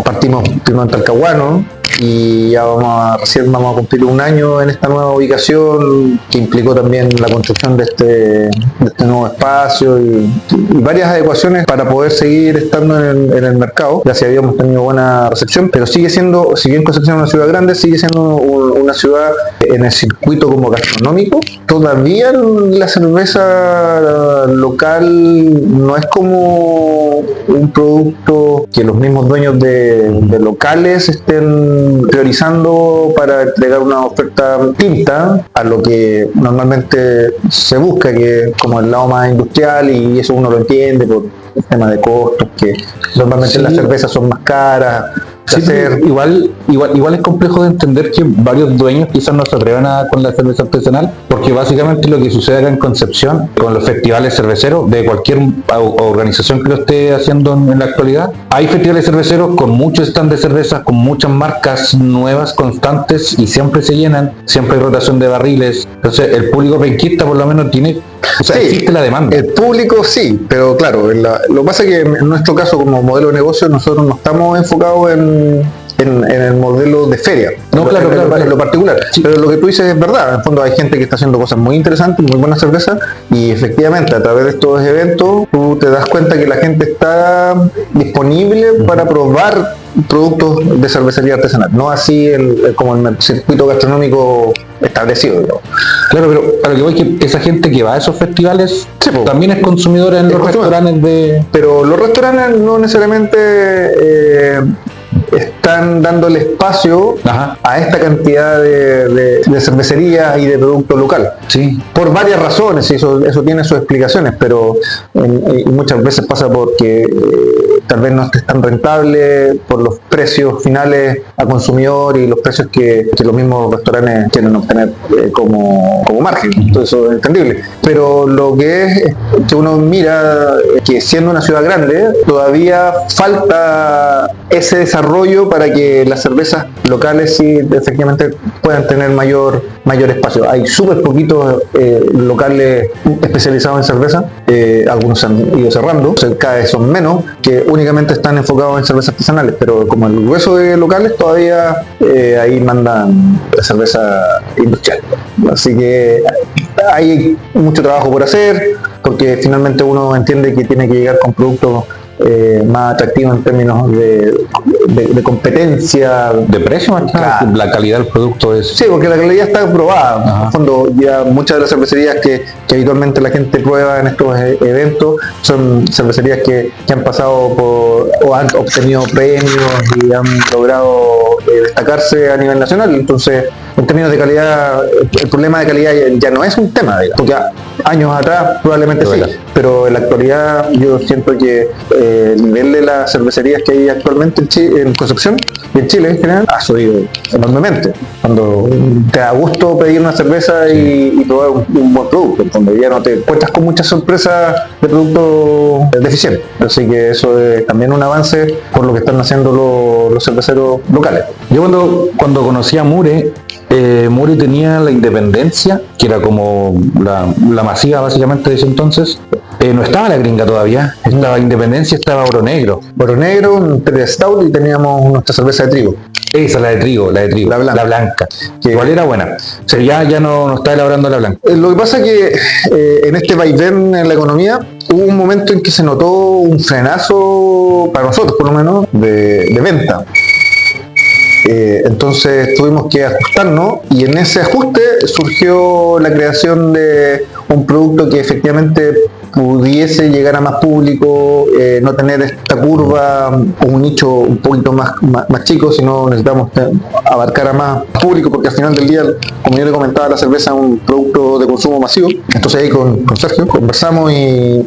partimos primero en Talcahuano, y ya recién vamos a cumplir un año en esta nueva ubicación, que implicó también la construcción de este nuevo espacio y varias adecuaciones para poder seguir estando en el mercado. Gracias a Dios hemos tenido buena recepción, pero sigue siendo, si bien Concepción es una ciudad grande, sigue siendo una ciudad en el circuito como gastronómico. Todavía la cerveza local no es como un producto que los mismos dueños de locales estén priorizando para entregar una oferta distinta a lo que normalmente se busca, que es como el lado más industrial, y eso uno lo entiende por el tema de costos, que normalmente las cervezas son más caras. Sí, igual es complejo de entender que varios dueños quizás no se atrevan con la cerveza artesanal, porque básicamente lo que sucede acá en Concepción con los festivales cerveceros de cualquier organización que lo esté haciendo en la actualidad, hay festivales cerveceros con muchos stands de cervezas, con muchas marcas nuevas constantes, y siempre se llenan, siempre hay rotación de barriles. Entonces el público penquista por lo menos tiene, existe la demanda. El público sí, pero claro, lo que pasa es que en nuestro caso, como modelo de negocio, nosotros no estamos enfocados en el modelo de feria, en lo particular. Sí. Pero lo que tú dices es verdad. En el fondo hay gente que está haciendo cosas muy interesantes, muy buenas cervezas, y efectivamente a través de estos eventos tú te das cuenta que la gente está disponible para probar productos de cervecería artesanal, no así como el circuito gastronómico establecido, digamos. Claro, pero a lo que voy que esa gente que va a esos festivales también es consumidora en los restaurantes de... Pero los restaurantes no necesariamente están dándole espacio a esta cantidad de cervecerías y de producto local. Sí. Por varias razones, y eso tiene sus explicaciones, pero y muchas veces pasa porque tal vez no esté tan rentable por los precios finales a consumidor y los precios que los mismos restaurantes quieren obtener como margen. Entonces eso es entendible. Pero lo que es que uno mira que siendo una ciudad grande, todavía falta ese desarrollo para que las cervezas locales sí efectivamente puedan tener mayor espacio. Hay súper poquitos locales especializados en cerveza, algunos se han ido cerrando, cada vez son menos, que únicamente están enfocados en cervezas artesanales, pero como el grueso de locales todavía ahí mandan la cerveza industrial. Así que hay mucho trabajo por hacer, porque finalmente uno entiende que tiene que llegar con productos más atractivos en términos de competencia, de precio, más claro. La calidad del producto es... Sí, porque la calidad está probada. En el fondo, ya muchas de las cervecerías que habitualmente la gente prueba en estos eventos son cervecerías que han pasado por o han obtenido premios y han logrado destacarse a nivel nacional. Entonces, en términos de calidad, el problema de calidad ya no es un tema, digamos, porque años atrás probablemente sí, pero en la actualidad yo siento que el nivel de las cervecerías que hay actualmente en Concepción y en Chile en general ha subido enormemente. Cuando te da gusto pedir una cerveza y probar un buen producto, donde ya no te encuentras con muchas sorpresas de productos deficientes. Así que eso es también un avance por lo que están haciendo los cerveceros locales. Yo cuando conocí a Mure tenía la Independencia, que era como la masiva básicamente de ese entonces. No estaba la Gringa todavía, estaba Independencia, estaba Oro Negro, un Imperial Stout y teníamos nuestra cerveza de trigo. Esa, la de trigo, la blanca, que igual era buena. O sea, ya no está elaborando la blanca. Lo que pasa es que en este vaivén en la economía hubo un momento en que se notó un frenazo, para nosotros por lo menos, de venta. Entonces tuvimos que ajustarnos y en ese ajuste surgió la creación de un producto que efectivamente pudiese llegar a más público, no tener esta curva o un nicho un poquito más chico, sino necesitamos abarcar a más público, porque al final del día, como yo le comentaba, la cerveza es un producto de consumo masivo. Entonces ahí con Sergio conversamos y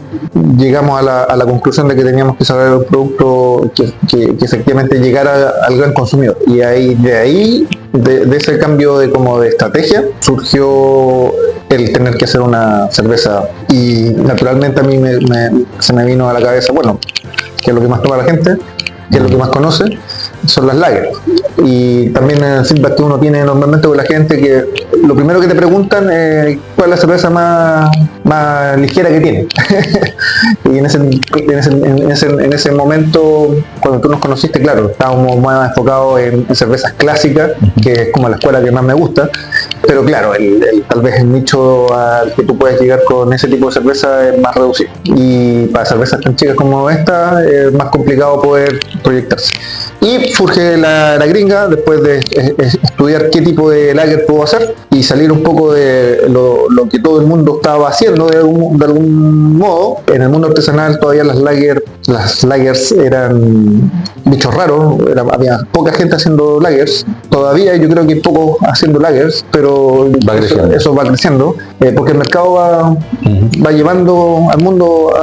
llegamos a la conclusión de que teníamos que sacar un producto que efectivamente llegara al gran consumidor. Y de ese cambio de estrategia surgió el tener que hacer una cerveza, y naturalmente a mí se me vino a la cabeza, bueno, que es lo que más toma la gente, que es lo que más conoce, son las lagers. Y también el feedback que uno tiene normalmente con la gente, que lo primero que te preguntan es cuál es la cerveza más ligera que tiene. Y en ese momento, cuando tú nos conociste, claro, estábamos más enfocados en cervezas clásicas, que es como la escuela que más me gusta. Pero claro, tal vez el nicho al que tú puedes llegar con ese tipo de cerveza es más reducido. Y para cervezas tan chicas como esta es más complicado poder proyectarse. Y surge la Gringa después de estudiar qué tipo de lager puedo hacer y salir un poco de lo que todo el mundo estaba haciendo de algún modo. En el mundo artesanal todavía las lagers eran bichos raros, había poca gente haciendo lagers. Todavía yo creo que hay pocos haciendo lagers, pero eso va creciendo, porque el mercado va llevando al mundo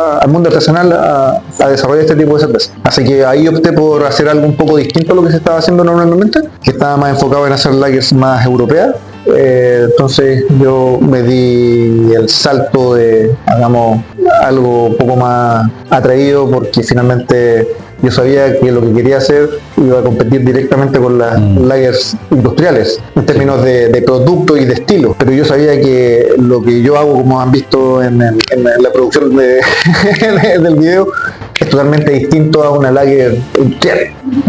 artesanal a desarrollar este tipo de cerveza. Así que ahí opté por hacer algo un poco distinto a lo que se estaba haciendo normalmente, que estaba más enfocado en hacer lagers más europeas. Entonces yo me di el salto de, hagamos algo un poco más atrevido, porque finalmente yo sabía que lo que quería hacer iba a competir directamente con las lagers industriales en términos de producto y de estilo, pero yo sabía que lo que yo hago, como han visto en la producción del video, es totalmente distinto a una lager industrial.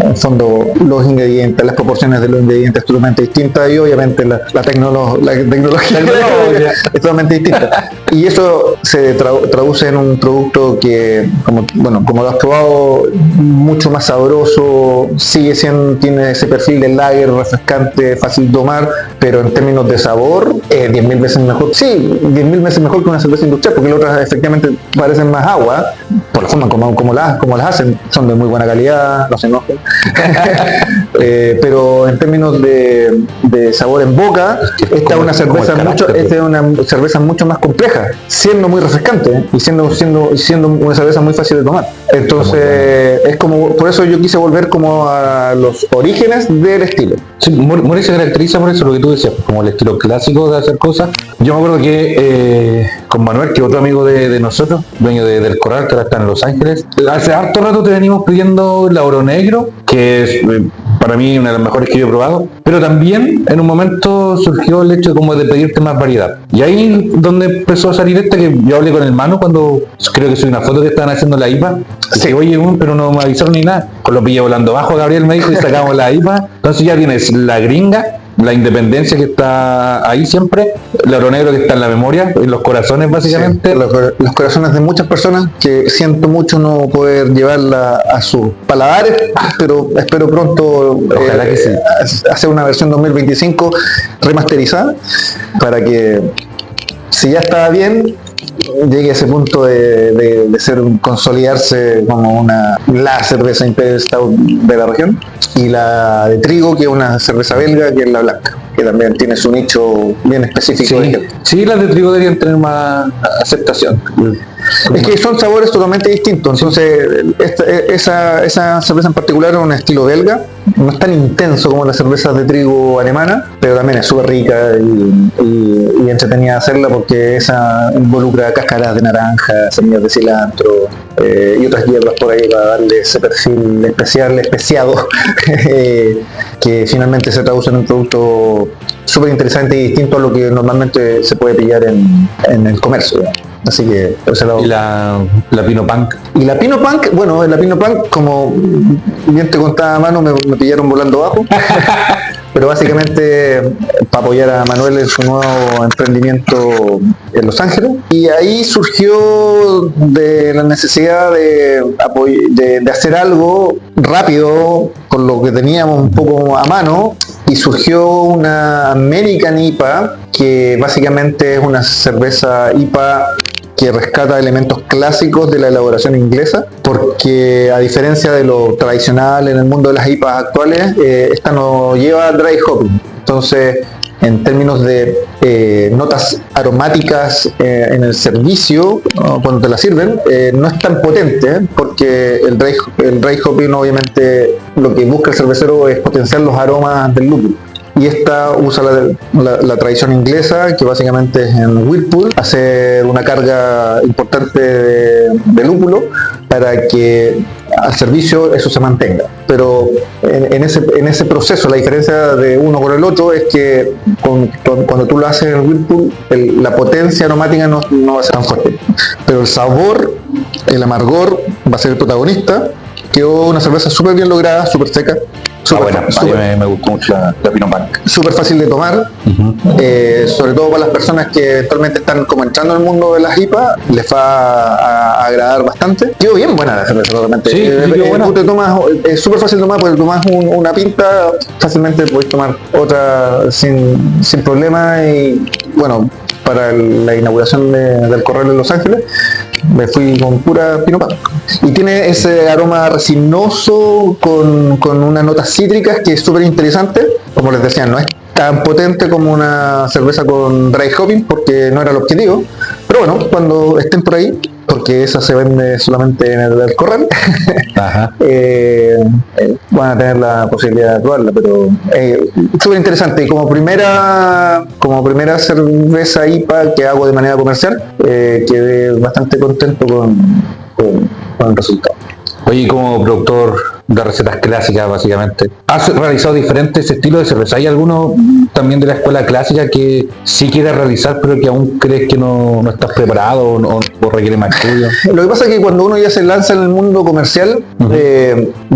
En el fondo, los ingredientes, las proporciones de los ingredientes es totalmente distinta, y obviamente la tecnología es totalmente distinta. Y eso se traduce en un producto que, como lo has probado, mucho más sabroso, tiene ese perfil de lager, refrescante, fácil de tomar, pero en términos de sabor, 10.000 veces mejor. Sí, 10.000 veces mejor que una cerveza industrial, porque las otras efectivamente parecen más agua, por la forma como las hacen, son de muy buena calidad, no se enojen. Pero en términos de sabor en boca, esta es una cerveza mucho más compleja, siendo muy refrescante y siendo una cerveza muy fácil de tomar. Entonces es como, por eso yo quise volver como a los orígenes del estilo. Sí, Muri se caracteriza por eso, lo que tú decías, como el estilo clásico de hacer cosas. Yo me acuerdo que con Manuel, que es otro amigo de nosotros, dueño del Corral, que ahora está en Los Ángeles, hace harto rato te venimos pidiendo el Oro Negro, que es para mí una de las mejores que yo he probado, pero también en un momento surgió el hecho como de pedirte más variedad. Y ahí donde empezó a salir esta, que yo hablé con el Manu cuando creo que soy una foto que estaban haciendo la IPA. Sí, oye, pero no me avisaron ni nada. Con lo pillé volando bajo, Gabriel me dijo, y sacamos la IPA. Entonces ya tienes la gringa, la Independencia que está ahí siempre, el Oro Negro que está en la memoria, en los corazones básicamente. Sí, los corazones de muchas personas, que siento mucho no poder llevarla a sus paladares, pero espero pronto que sí, hacer una versión 2025 remasterizada, para que, si ya estaba bien, llegue a ese punto de consolidarse como la cerveza Imperial Stout de la región, y la de trigo, que es una cerveza belga, que es la blanca, que también tiene su nicho bien específico. Sí, las de trigo deberían tener más aceptación. Es que son sabores totalmente distintos, entonces esa cerveza en particular es un estilo belga, no es tan intenso como las cervezas de trigo alemana, pero también es súper rica y entretenida de hacerla, porque esa involucra cáscaras de naranja, semillas de cilantro y otras hierbas por ahí para darle ese perfil especiado que finalmente se traduce en un producto súper interesante y distinto a lo que normalmente se puede pillar en el comercio. Así que por ese lado. Y la Pino Punk. Y la Pino Punk, bueno, la Pino Punk, como bien te contaba Manu, me pillaron volando bajo. Pero básicamente para apoyar a Manuel en su nuevo emprendimiento en Los Ángeles. Y ahí surgió de la necesidad de hacer algo rápido con lo que teníamos un poco a mano, y surgió una American IPA, que básicamente es una cerveza IPA que rescata elementos clásicos de la elaboración inglesa, porque a diferencia de lo tradicional en el mundo de las IPAs actuales, esta no lleva dry hopping. Entonces, en términos de notas aromáticas en el servicio, cuando te la sirven, no es tan potente, porque el dry hopping obviamente lo que busca el cervecero es potenciar los aromas del lúpulo. Y esta usa la tradición inglesa, que básicamente es en Whirlpool, hacer una carga importante de lúpulo para que al servicio eso se mantenga. Pero en ese proceso, la diferencia de uno con el otro es que cuando tú lo haces en Whirlpool, la potencia aromática no va a ser tan fuerte, pero el sabor, el amargor va a ser el protagonista. Quedó una cerveza súper bien lograda, súper seca. Me gustó mucho la Pino Punk. Súper fácil de tomar, sobre todo para las personas que eventualmente están como entrando en el mundo de las IPA, les va a agradar bastante. Quedó bien buena la cerveza, realmente. Sí, tú te tomas, es súper fácil de tomar, porque tomas una pinta, fácilmente podés tomar otra sin problema. Y bueno, para la inauguración del Corral de Los Ángeles, me fui con pura Pino Punk. Y tiene ese aroma resinoso con unas notas cítricas que es súper interesante. Como les decía, no es tan potente como una cerveza con dry hopping, porque no era el objetivo. Pero bueno, cuando estén por ahí, porque esa se vende solamente en el Corral, van a tener la posibilidad de probarla, pero súper interesante. Y como primera cerveza IPA que hago de manera comercial, quedé bastante contento con el resultado. Oye, como productor de recetas clásicas básicamente. ¿Has realizado diferentes estilos de cerveza? ¿Hay alguno también de la escuela clásica que sí quieres realizar pero que aún crees que no estás preparado o requiere más estudio? Lo que pasa es que cuando uno ya se lanza en el mundo comercial,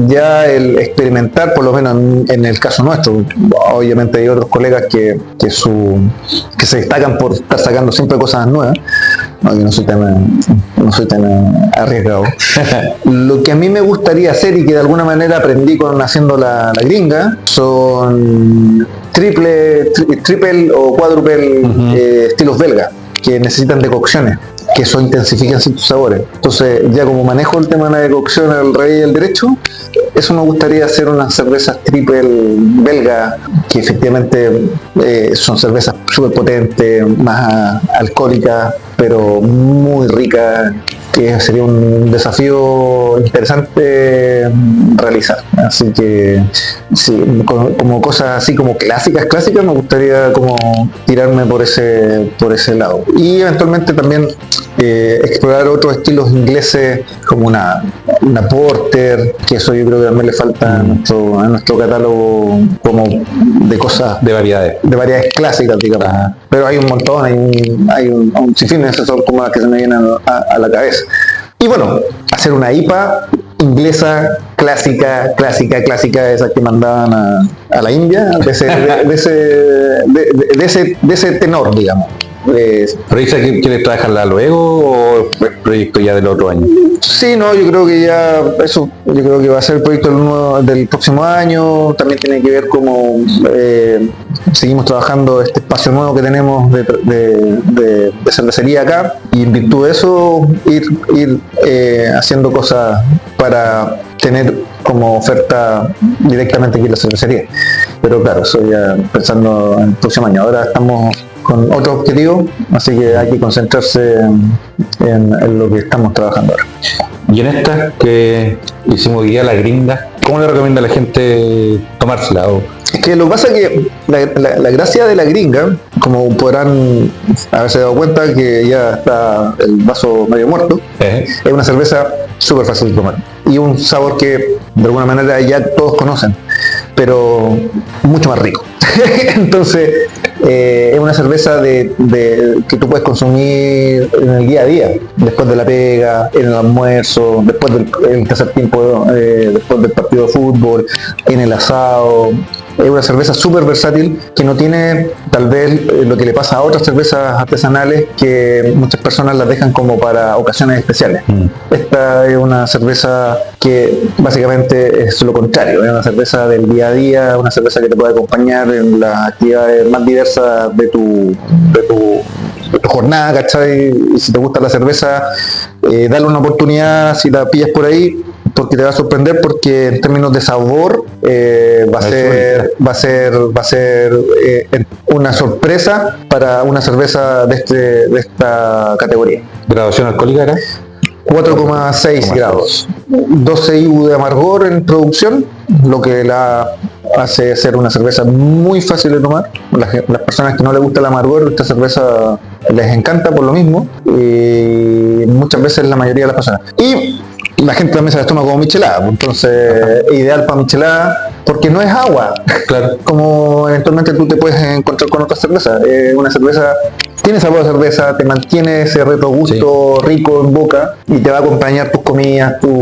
ya el experimentar, por lo menos en el caso nuestro, obviamente hay otros colegas que se destacan por estar sacando siempre cosas nuevas. No, yo no soy tan arriesgado. Lo que a mí me gustaría hacer y que de alguna manera aprendí haciendo la gringa son triple o cuádruple estilos belga que necesitan decocciones, que eso intensifican ciertos sabores. Entonces, ya como manejo el tema de la decocción al revés y al derecho, eso me gustaría hacer unas cervezas triple belga, que efectivamente son cervezas súper potentes, más alcohólicas, pero muy ricas, que sería un desafío interesante realizar. Así que sí, como cosas así como clásicas, me gustaría como tirarme por ese lado. Y eventualmente también explorar otros estilos ingleses como una porter, que eso yo creo que también le falta a nuestro catálogo, como de cosas De variedades. clásicas, digamos. Pero hay un montón, hay un sinfín, esas son como las que se me vienen a la cabeza. Y bueno, hacer una IPA inglesa clásica, esas que mandaban a la India, de ese tenor, digamos. ¿Pero dice que quieres trabajarla luego o es proyecto ya del otro año? Sí, no, yo creo que ya eso, yo creo que va a ser el proyecto del próximo año. También tiene que ver cómo seguimos trabajando este espacio nuevo que tenemos de cervecería acá, y en virtud de eso ir haciendo cosas para tener como oferta directamente aquí en la cervecería. Pero claro, eso ya pensando en el próximo año. Ahora estamos con otro objetivo, así que hay que concentrarse en lo que estamos trabajando ahora. Y en esta que hicimos guía la gringa, ¿cómo le recomienda a la gente tomársela? Es que lo que pasa es que la gracia de la gringa, como podrán haberse dado cuenta que ya está el vaso medio muerto, es una cerveza súper fácil de tomar y un sabor que de alguna manera ya todos conocen, pero mucho más rico. Entonces es una cerveza que tú puedes consumir en el día a día, después de la pega, en el almuerzo, después del tercer tiempo, después del partido de fútbol, en el asado. Es una cerveza súper versátil que no tiene tal vez lo que le pasa a otras cervezas artesanales, que muchas personas las dejan como para ocasiones especiales. Esta es una cerveza que básicamente es lo contrario, es una cerveza del día a día, una cerveza que te puede acompañar en las actividades más diversas de tu jornada, ¿cachai? Y si te gusta la cerveza, dale una oportunidad si la pillas por ahí, porque te va a sorprender, porque en términos de sabor va a ser una sorpresa para una cerveza de esta categoría. ¿Graduación alcohólica era? 4,6 grados, 12 IBU de amargor en producción, lo que la hace ser una cerveza muy fácil de tomar. Las personas que no les gusta el amargor, esta cerveza les encanta por lo mismo, y muchas veces la mayoría de las personas. Y la gente también se la toma como michelada, entonces ideal para michelada, porque no es agua, claro, como eventualmente tú te puedes encontrar con otra cerveza. Una cerveza tiene sabor de cerveza, te mantiene ese retrogusto rico en boca, y te va a acompañar tus comidas, tus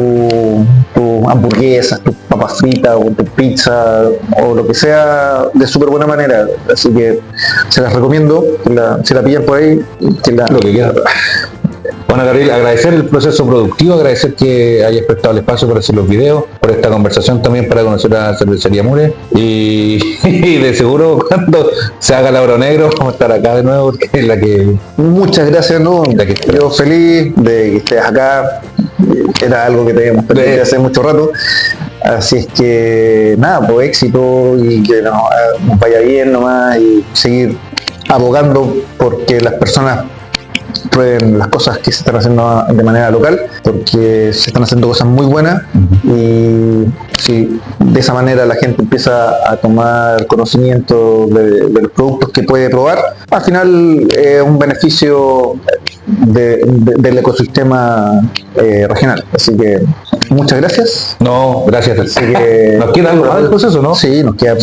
hamburguesas, tus papas fritas o tu pizza o lo que sea, de súper buena manera. Así que se las recomiendo, si la pillan por ahí, lo que quieran. Bueno, Gabriel, agradecer el proceso productivo, agradecer que hayas prestado el espacio para hacer los videos, por esta conversación también para conocer a Cervecería Mure, y de seguro cuando se haga el Oro Negro vamos a estar acá de nuevo, porque es la que... Muchas gracias, ¿no? Yo feliz de que estés acá, era algo que teníamos pendiente hace mucho rato, así es que nada, pues éxito, y que nos vaya bien nomás, y seguir abogando porque las personas prueben las cosas que se están haciendo de manera local, porque se están haciendo cosas muy buenas, y si de esa manera la gente empieza a tomar conocimiento de los productos que puede probar, al final es un beneficio del ecosistema regional. Así que muchas gracias. No, gracias. Así que ¿Nos queda algo más del proceso, no? Sí, nos queda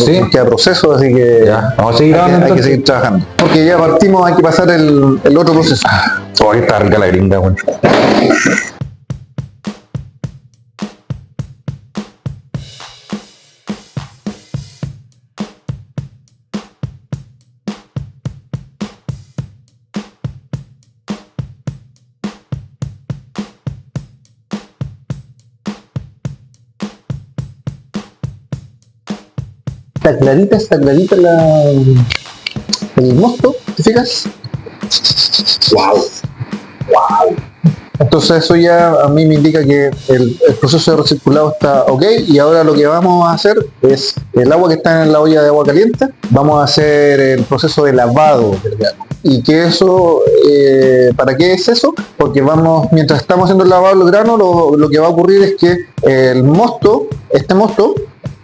proceso, así que Ya, vamos a seguir hay grabando que entonces. seguir trabajando. Porque ya partimos, hay que pasar el otro proceso. Oh, está rica la gringa, bueno. Está clarita el mosto, ¿te fijas? Wow. Entonces eso ya a mí me indica que el proceso de recirculado está ok, y ahora lo que vamos a hacer es el agua que está en la olla de agua caliente, vamos a hacer el proceso de lavado del grano. Y que eso, ¿para qué es eso? Porque mientras estamos haciendo el lavado del grano, lo que va a ocurrir es que este mosto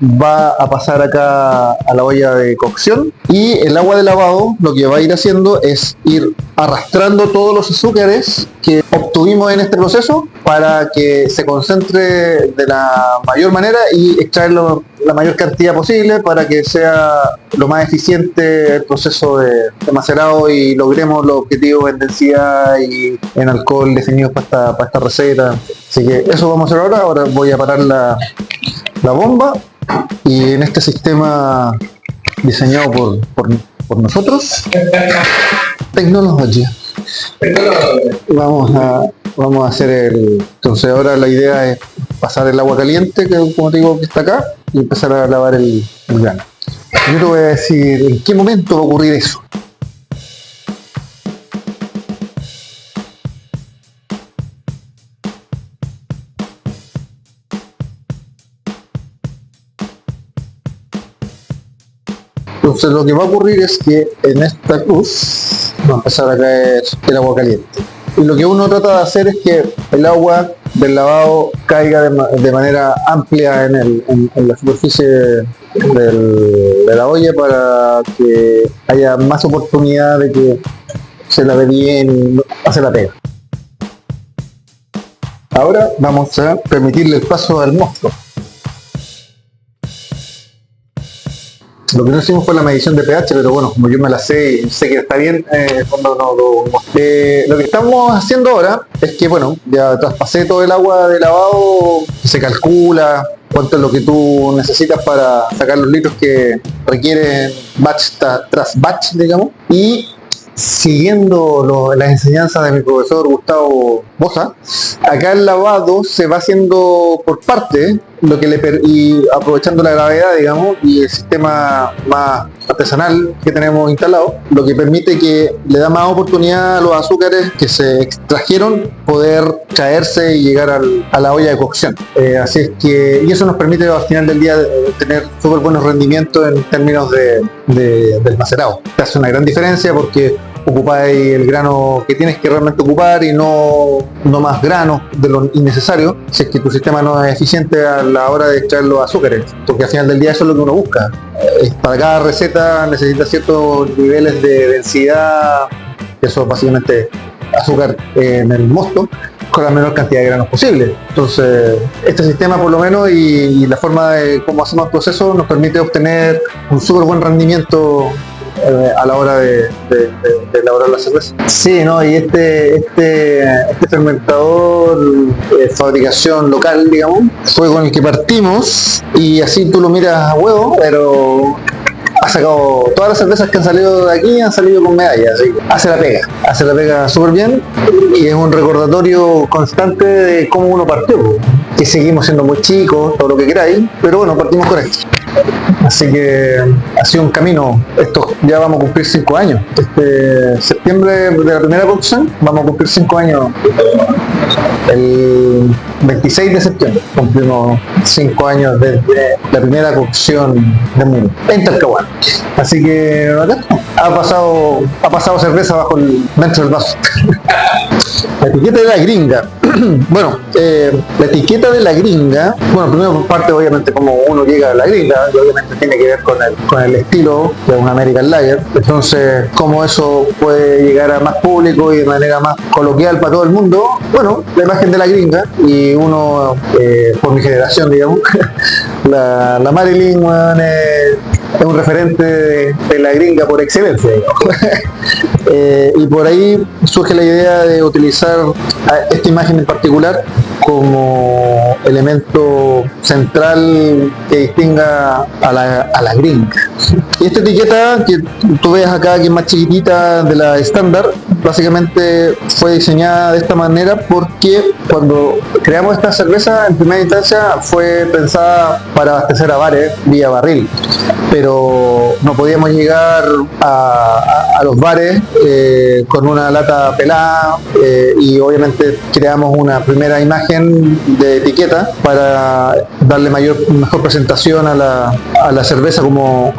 va a pasar acá a la olla de cocción, y el agua de lavado lo que va a ir haciendo es ir arrastrando todos los azúcares que obtuvimos en este proceso para que se concentre de la mayor manera y extraerlo la mayor cantidad posible para que sea lo más eficiente el proceso de macerado y logremos los objetivos en densidad y en alcohol definidos para esta receta. Así que eso vamos a hacer ahora. Ahora voy a parar la bomba, y en este sistema diseñado por nosotros, tecnología, vamos a hacer entonces ahora la idea es pasar el agua caliente, que como te digo que está acá, y empezar a lavar el grano. Yo te voy a decir en qué momento va a ocurrir eso. Entonces lo que va a ocurrir es que en esta cruz va a empezar a caer el agua caliente. Y lo que uno trata de hacer es que el agua del lavado caiga de manera amplia en la superficie de la olla, para que haya más oportunidad de que se lave bien y hace la pega. Ahora vamos a permitirle el paso al mosto. Lo que no hicimos fue la medición de pH, pero bueno, como yo me la sé y sé que está bien, lo que estamos haciendo ahora es que, bueno, ya traspasé todo el agua de lavado, se calcula cuánto es lo que tú necesitas para sacar los litros que requieren batch tras batch, digamos, y siguiendo las enseñanzas de mi profesor Gustavo Bosa, acá el lavado se va haciendo por parte, y aprovechando la gravedad, digamos, y el sistema más artesanal que tenemos instalado, lo que permite que le da más oportunidad a los azúcares que se extrajeron poder traerse y llegar a la olla de cocción. Así es que, y eso nos permite al final del día tener súper buenos rendimientos en términos del macerado. Te hace una gran diferencia porque ocupáis el grano que tienes que realmente ocupar y no más grano de lo innecesario, si es que tu sistema no es eficiente a la hora de extraer los azúcares, porque al final del día eso es lo que uno busca. Para cada receta necesita ciertos niveles de densidad, eso es básicamente azúcar en el mosto, con la menor cantidad de granos posible. Entonces, este sistema por lo menos y la forma de cómo hacemos el proceso nos permite obtener un súper buen rendimiento a la hora de elaborar la cerveza. Sí, ¿no? Y este fermentador de fabricación local, digamos, fue con el que partimos, y así tú lo miras a huevo, pero ha sacado todas las cervezas que han salido de aquí, han salido con medallas, así que hace la pega súper bien, y es un recordatorio constante de cómo uno partió, que seguimos siendo muy chicos, todo lo que queráis, pero bueno, partimos con esto. Así que ha sido un camino. Esto ya vamos a cumplir 5 años. Este septiembre de la primera cocción vamos a cumplir 5 años. El 26 de septiembre cumplimos 5 años desde la primera cocción del mundo en Talcahuano. Así que acá ha pasado cerveza dentro del vaso. La etiqueta de la gringa. Bueno, la etiqueta de la gringa, bueno, primero por parte obviamente como uno llega a la gringa, y obviamente tiene que ver con el estilo de un American Lager, entonces cómo eso puede llegar a más público y de manera más coloquial para todo el mundo. Bueno, la imagen de la gringa, y uno, por mi generación, digamos, la Marilyn, bueno, es un referente de la gringa por excelencia, y por ahí surge la idea de utilizar esta imagen en particular como elemento central que distinga a la gringa. Y esta etiqueta que tú ves acá, que es más chiquitita de la estándar, básicamente fue diseñada de esta manera porque cuando creamos esta cerveza en primera instancia fue pensada para abastecer a bares vía barril, pero no podíamos llegar a los bares con una lata pelada, y obviamente creamos una primera imagen de etiqueta para darle mejor presentación a la cerveza como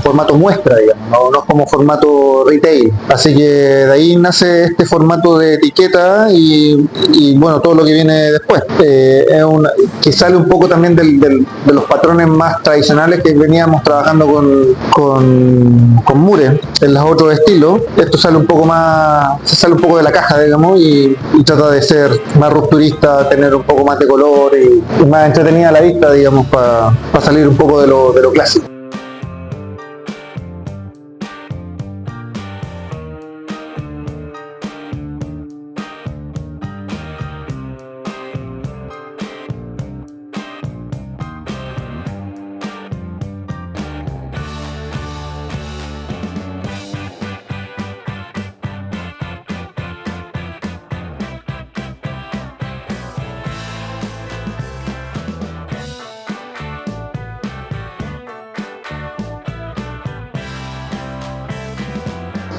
formato muestra, digamos, no como formato retail. Así que de ahí nace este formato de etiqueta y bueno, todo lo que viene después. Que sale un poco también de los patrones más tradicionales que veníamos trabajando con Mure en los otros estilos. Esto sale un poco de la caja, digamos, y trata de ser más rupturista, tener un poco más de color y más entretenida a la vista, digamos, para salir un poco de lo clásico.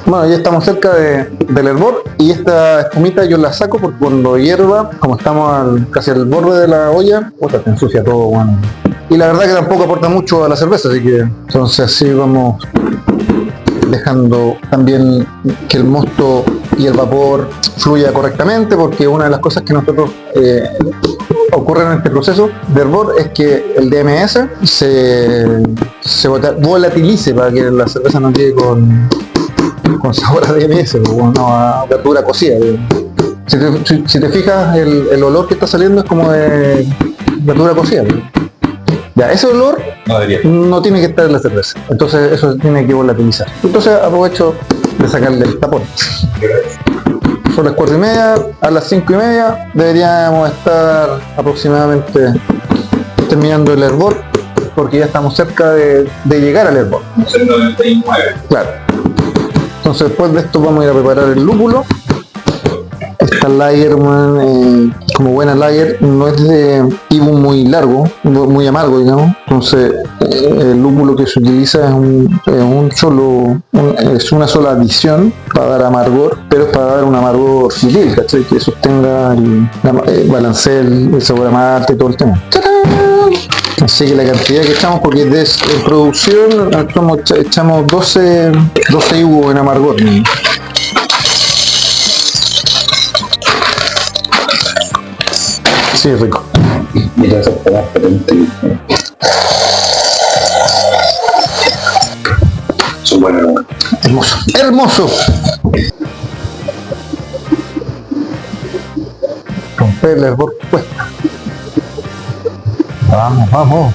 Bueno, ya estamos cerca del hervor, y esta espumita yo la saco porque cuando hierva, como estamos casi al borde de la olla, te ensucia todo, bueno. Y la verdad que tampoco aporta mucho a la cerveza, así que entonces así vamos dejando también que el mosto y el vapor fluya correctamente, porque una de las cosas que nosotros ocurre en este proceso de hervor es que el DMS se volatilice para que la cerveza no quede con sabor a DMS, o no, a verdura cocida. Si te fijas, el olor que está saliendo es como de verdura cocida. Ya, ese olor no tiene que estar en la cerveza, entonces eso tiene que volatilizar. Entonces aprovecho de sacarle el tapón. Son las 4:30, a las 5:30 deberíamos estar aproximadamente terminando el hervor, porque ya estamos cerca de llegar al hervor. 99. Claro. Entonces después de esto vamos a ir a preparar el lúpulo. Esta lager, como buena lager, no es de tipo muy largo, muy amargo, digamos. Entonces el lúpulo que se utiliza es una sola adición para dar amargor, pero es para dar un amargor sutil, ¿cachai? Que sostenga balancee el sabor a mate y todo el tema. ¡Tarán! Así que la cantidad que echamos, porque en producción echamos 12 IBU en amargor. Sí, rico. Mira, eso está potente. Son buenos. Hermoso. ¡Hermoso! Romper el hervor puesto. Vamos.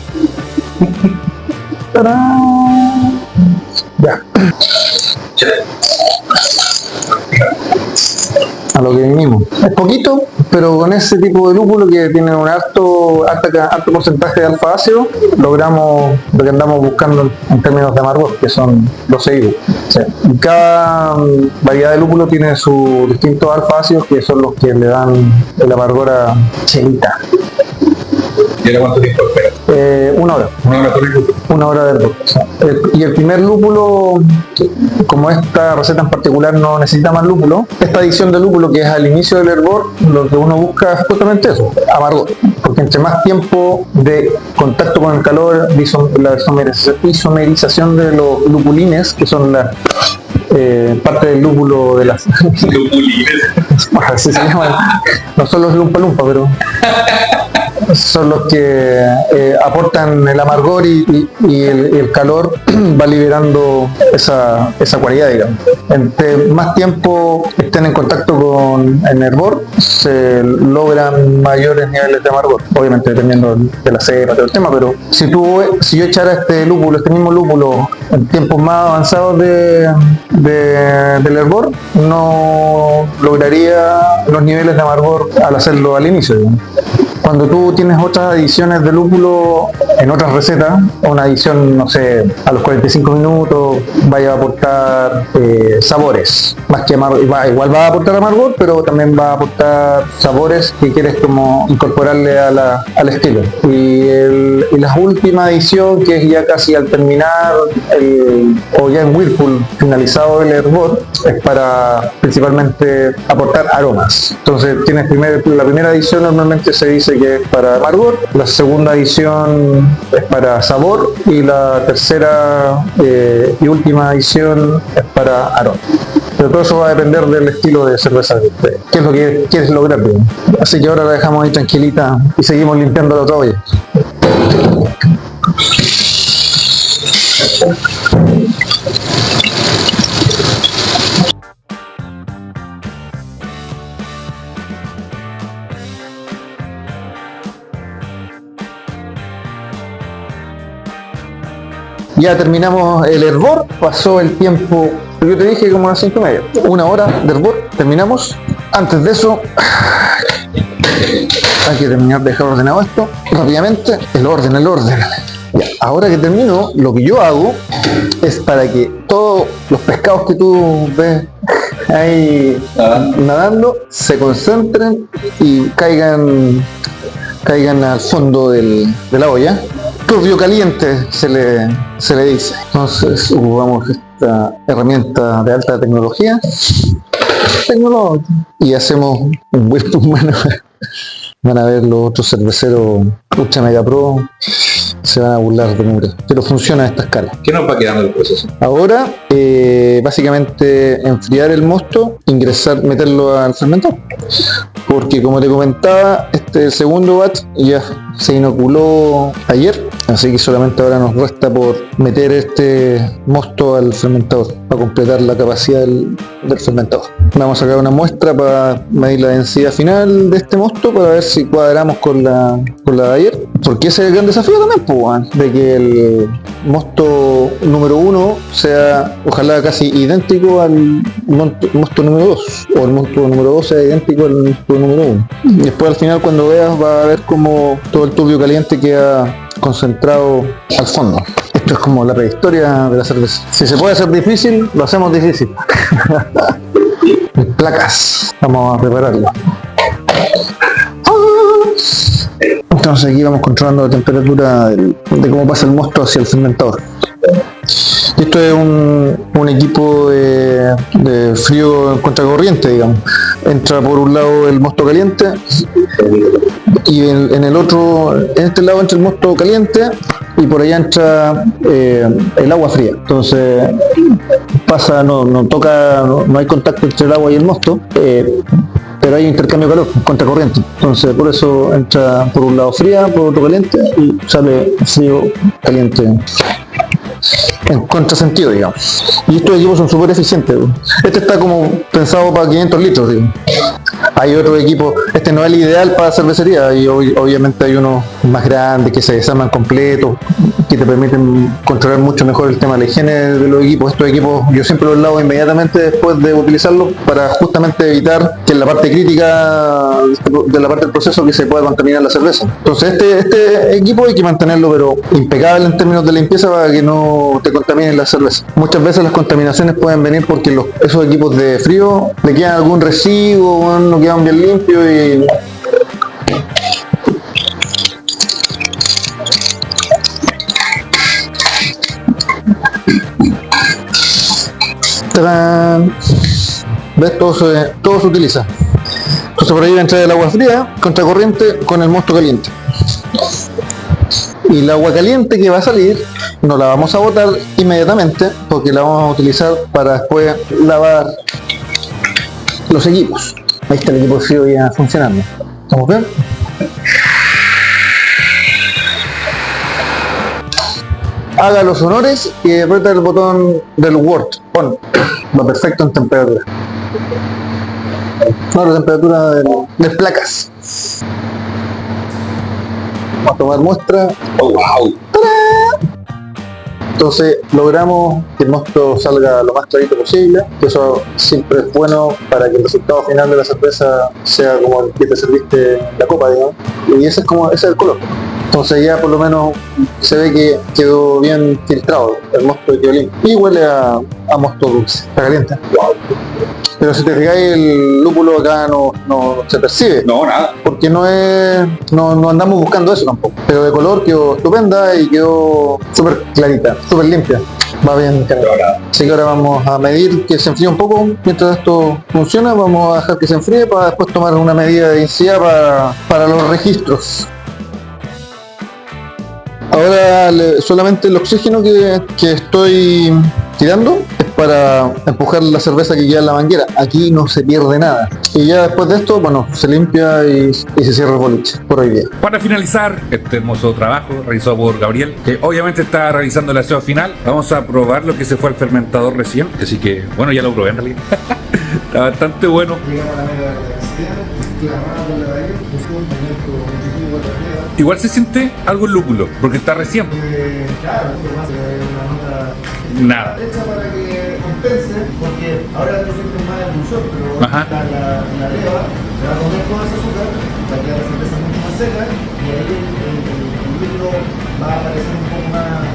¡Tarán! Ya. A lo que vinimos. Es poquito, pero con ese tipo de lúpulo que tiene un alto porcentaje de alfa ácido, logramos lo que andamos buscando en términos de amargor, que son los IBU. Sí. Y cada variedad de lúpulo tiene sus distintos alfa ácidos, que son los que le dan el amargor a chelita. ¿Y ahora cuánto tiempo espera? 1 hora. 1 hora con el lúpulo. 1 hora de hervor. Y el primer lúpulo, como esta receta en particular no necesita más lúpulo, esta adición de lúpulo que es al inicio del hervor, lo que uno busca es justamente eso, amargor. Porque entre más tiempo de contacto con el calor, la isomerización de los lupulines, que son parte del lúpulo de las... Así se llaman. No son los lumpa lumpa, pero son los que aportan el amargor y el calor va liberando esa cualidad, digamos. Entre más tiempo estén en contacto con el hervor, se logran mayores niveles de amargor, obviamente dependiendo de la cepa, todo el tema, pero si yo echara este mismo lúpulo en tiempos más avanzados del hervor, no lograría los niveles de amargor al hacerlo al inicio, digamos. Cuando tú tienes otras adiciones de lúpulo en otras recetas, una adición, no sé, a los 45 minutos vaya a aportar sabores, más que amargor, igual va a aportar amargor, pero también va a aportar sabores que quieres como incorporarle al estilo. Y la última adición, que es ya casi al terminar, o ya en Whirlpool, finalizado el hervor, es para principalmente aportar aromas. Entonces tienes la primera adición normalmente se dice que es para amargor, la segunda adición es para sabor y la tercera y última adición es para aroma. Pero todo eso va a depender del estilo de cerveza que usted, qué es lo que quieres lograr, bien. Así que ahora la dejamos ahí tranquilita y seguimos limpiando la otra olla. Ya terminamos el hervor, pasó el tiempo, yo te dije como a las 5:30, 1 hora de hervor, terminamos. Antes de eso, hay que terminar de dejar ordenado esto rápidamente, el orden. Ya, ahora que termino, lo que yo hago es para que todos los pescados que tú ves ahí nadando se concentren y caigan al fondo de la olla. Turbio caliente se le dice. Entonces ocupamos esta herramienta de alta tecnología y hacemos un Whirlpool manual. Van a ver los otros cerveceros Ultra Mega Pro, se van a burlar de mure, pero funciona a esta escala. ¿Qué nos va quedando el proceso? Ahora, básicamente enfriar el mosto, meterlo al fermentador, porque como te comentaba, este segundo batch ya se inoculó ayer, así que solamente ahora nos resta por meter este mosto al fermentador para completar la capacidad del fermentador. Vamos a sacar una muestra para medir la densidad final de este mosto para ver si cuadramos con la de ayer, porque ese es el gran desafío también, pues, de que el mosto número 1 sea ojalá casi idéntico al mosto número 2, o el mosto número 2 sea idéntico al mosto número 1. Después al final, cuando veas, va a ver como todo el turbio caliente queda concentrado al fondo. Esto es como la prehistoria de la cerveza. Si se puede hacer difícil, lo hacemos difícil. Placas, vamos a prepararlo. Entonces aquí vamos controlando la temperatura de cómo pasa el mosto hacia el fermentador. Esto es un equipo de frío en contracorriente, digamos. Entra por un lado el mosto caliente y en este lado entra el mosto caliente y por allá entra el agua fría. Entonces pasa, no hay contacto entre el agua y el mosto, pero hay intercambio de calor, contracorriente. Entonces por eso entra por un lado fría, por otro caliente y sale frío, caliente. En contrasentido, digamos. Y estos equipos son súper eficientes. Este está como pensado para 500 litros, digamos. Hay otro equipo, este no es el ideal para cervecería, y obviamente hay unos más grandes que se desarman completos, que te permiten controlar mucho mejor el tema de la higiene de los equipos. Estos equipos yo siempre los lavo inmediatamente después de utilizarlos para justamente evitar que en la parte crítica de la parte del proceso que se pueda contaminar la cerveza. Entonces este equipo hay que mantenerlo pero impecable en términos de limpieza para que no te contaminen la cerveza. Muchas veces las contaminaciones pueden venir porque esos equipos de frío le quedan algún residuo, no quedan bien limpios y ¿ves? Todo se utiliza. Entonces por ahí va a entrar el agua fría, contracorriente con el mosto caliente. Y el agua caliente que va a salir no la vamos a botar inmediatamente porque la vamos a utilizar para después lavar los equipos. Ahí está el equipo frío ya funcionando. ¿Estamos bien? Haga los honores y aprieta el botón del Word on. Va perfecto en temperatura. No, la temperatura de placas. Vamos a tomar muestra. Oh, wow. Entonces logramos que el mosto salga lo más clarito posible, que eso siempre es bueno para que el resultado final de la cerveza sea como el que te serviste en la copa, digamos. Y ese es el color. Entonces ya por lo menos se ve que quedó bien filtrado, el mosto quedó limpio. Y huele a mosto dulce, está caliente. Wow. Pero si te fijáis, el lúpulo acá no se percibe. No, nada. Porque no andamos buscando eso tampoco. Pero de color quedó estupenda y quedó súper clarita, súper limpia. Va bien cargada. Así que ahora vamos a medir que se enfríe un poco. Mientras esto funciona, vamos a dejar que se enfríe para después tomar una medida de densidad para los registros. Ahora solamente el oxígeno que estoy tirando es para empujar la cerveza que queda en la manguera. Aquí no se pierde nada. Y ya después de esto, bueno, se limpia y se cierra el boliche por hoy día. Para finalizar este hermoso trabajo realizado por Gabriel, que obviamente está realizando el aseo final, vamos a probar lo que se fue al fermentador recién. Así que, bueno, ya lo probé en realidad. Está bastante bueno. Igual se siente algo el lúpulo, porque está recién. Nada. Hecha para que compense, porque ahora tú sientes más el dulzor, pero Ajá. la leva se va a comer todo ese azúcar, va a quedar la cerveza mucho más seca y ahí el líquido va a aparecer un poco más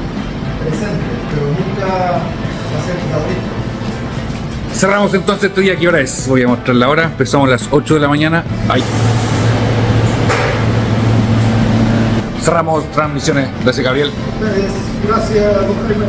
presente, pero nunca va a ser protagonista. Cerramos entonces esto ya. ¿Qué hora es? Voy a mostrar la hora. Empezamos a las 8 de la mañana. Ahí. Cerramos transmisiones. Gracias, Gabriel. Gracias, don Jaime.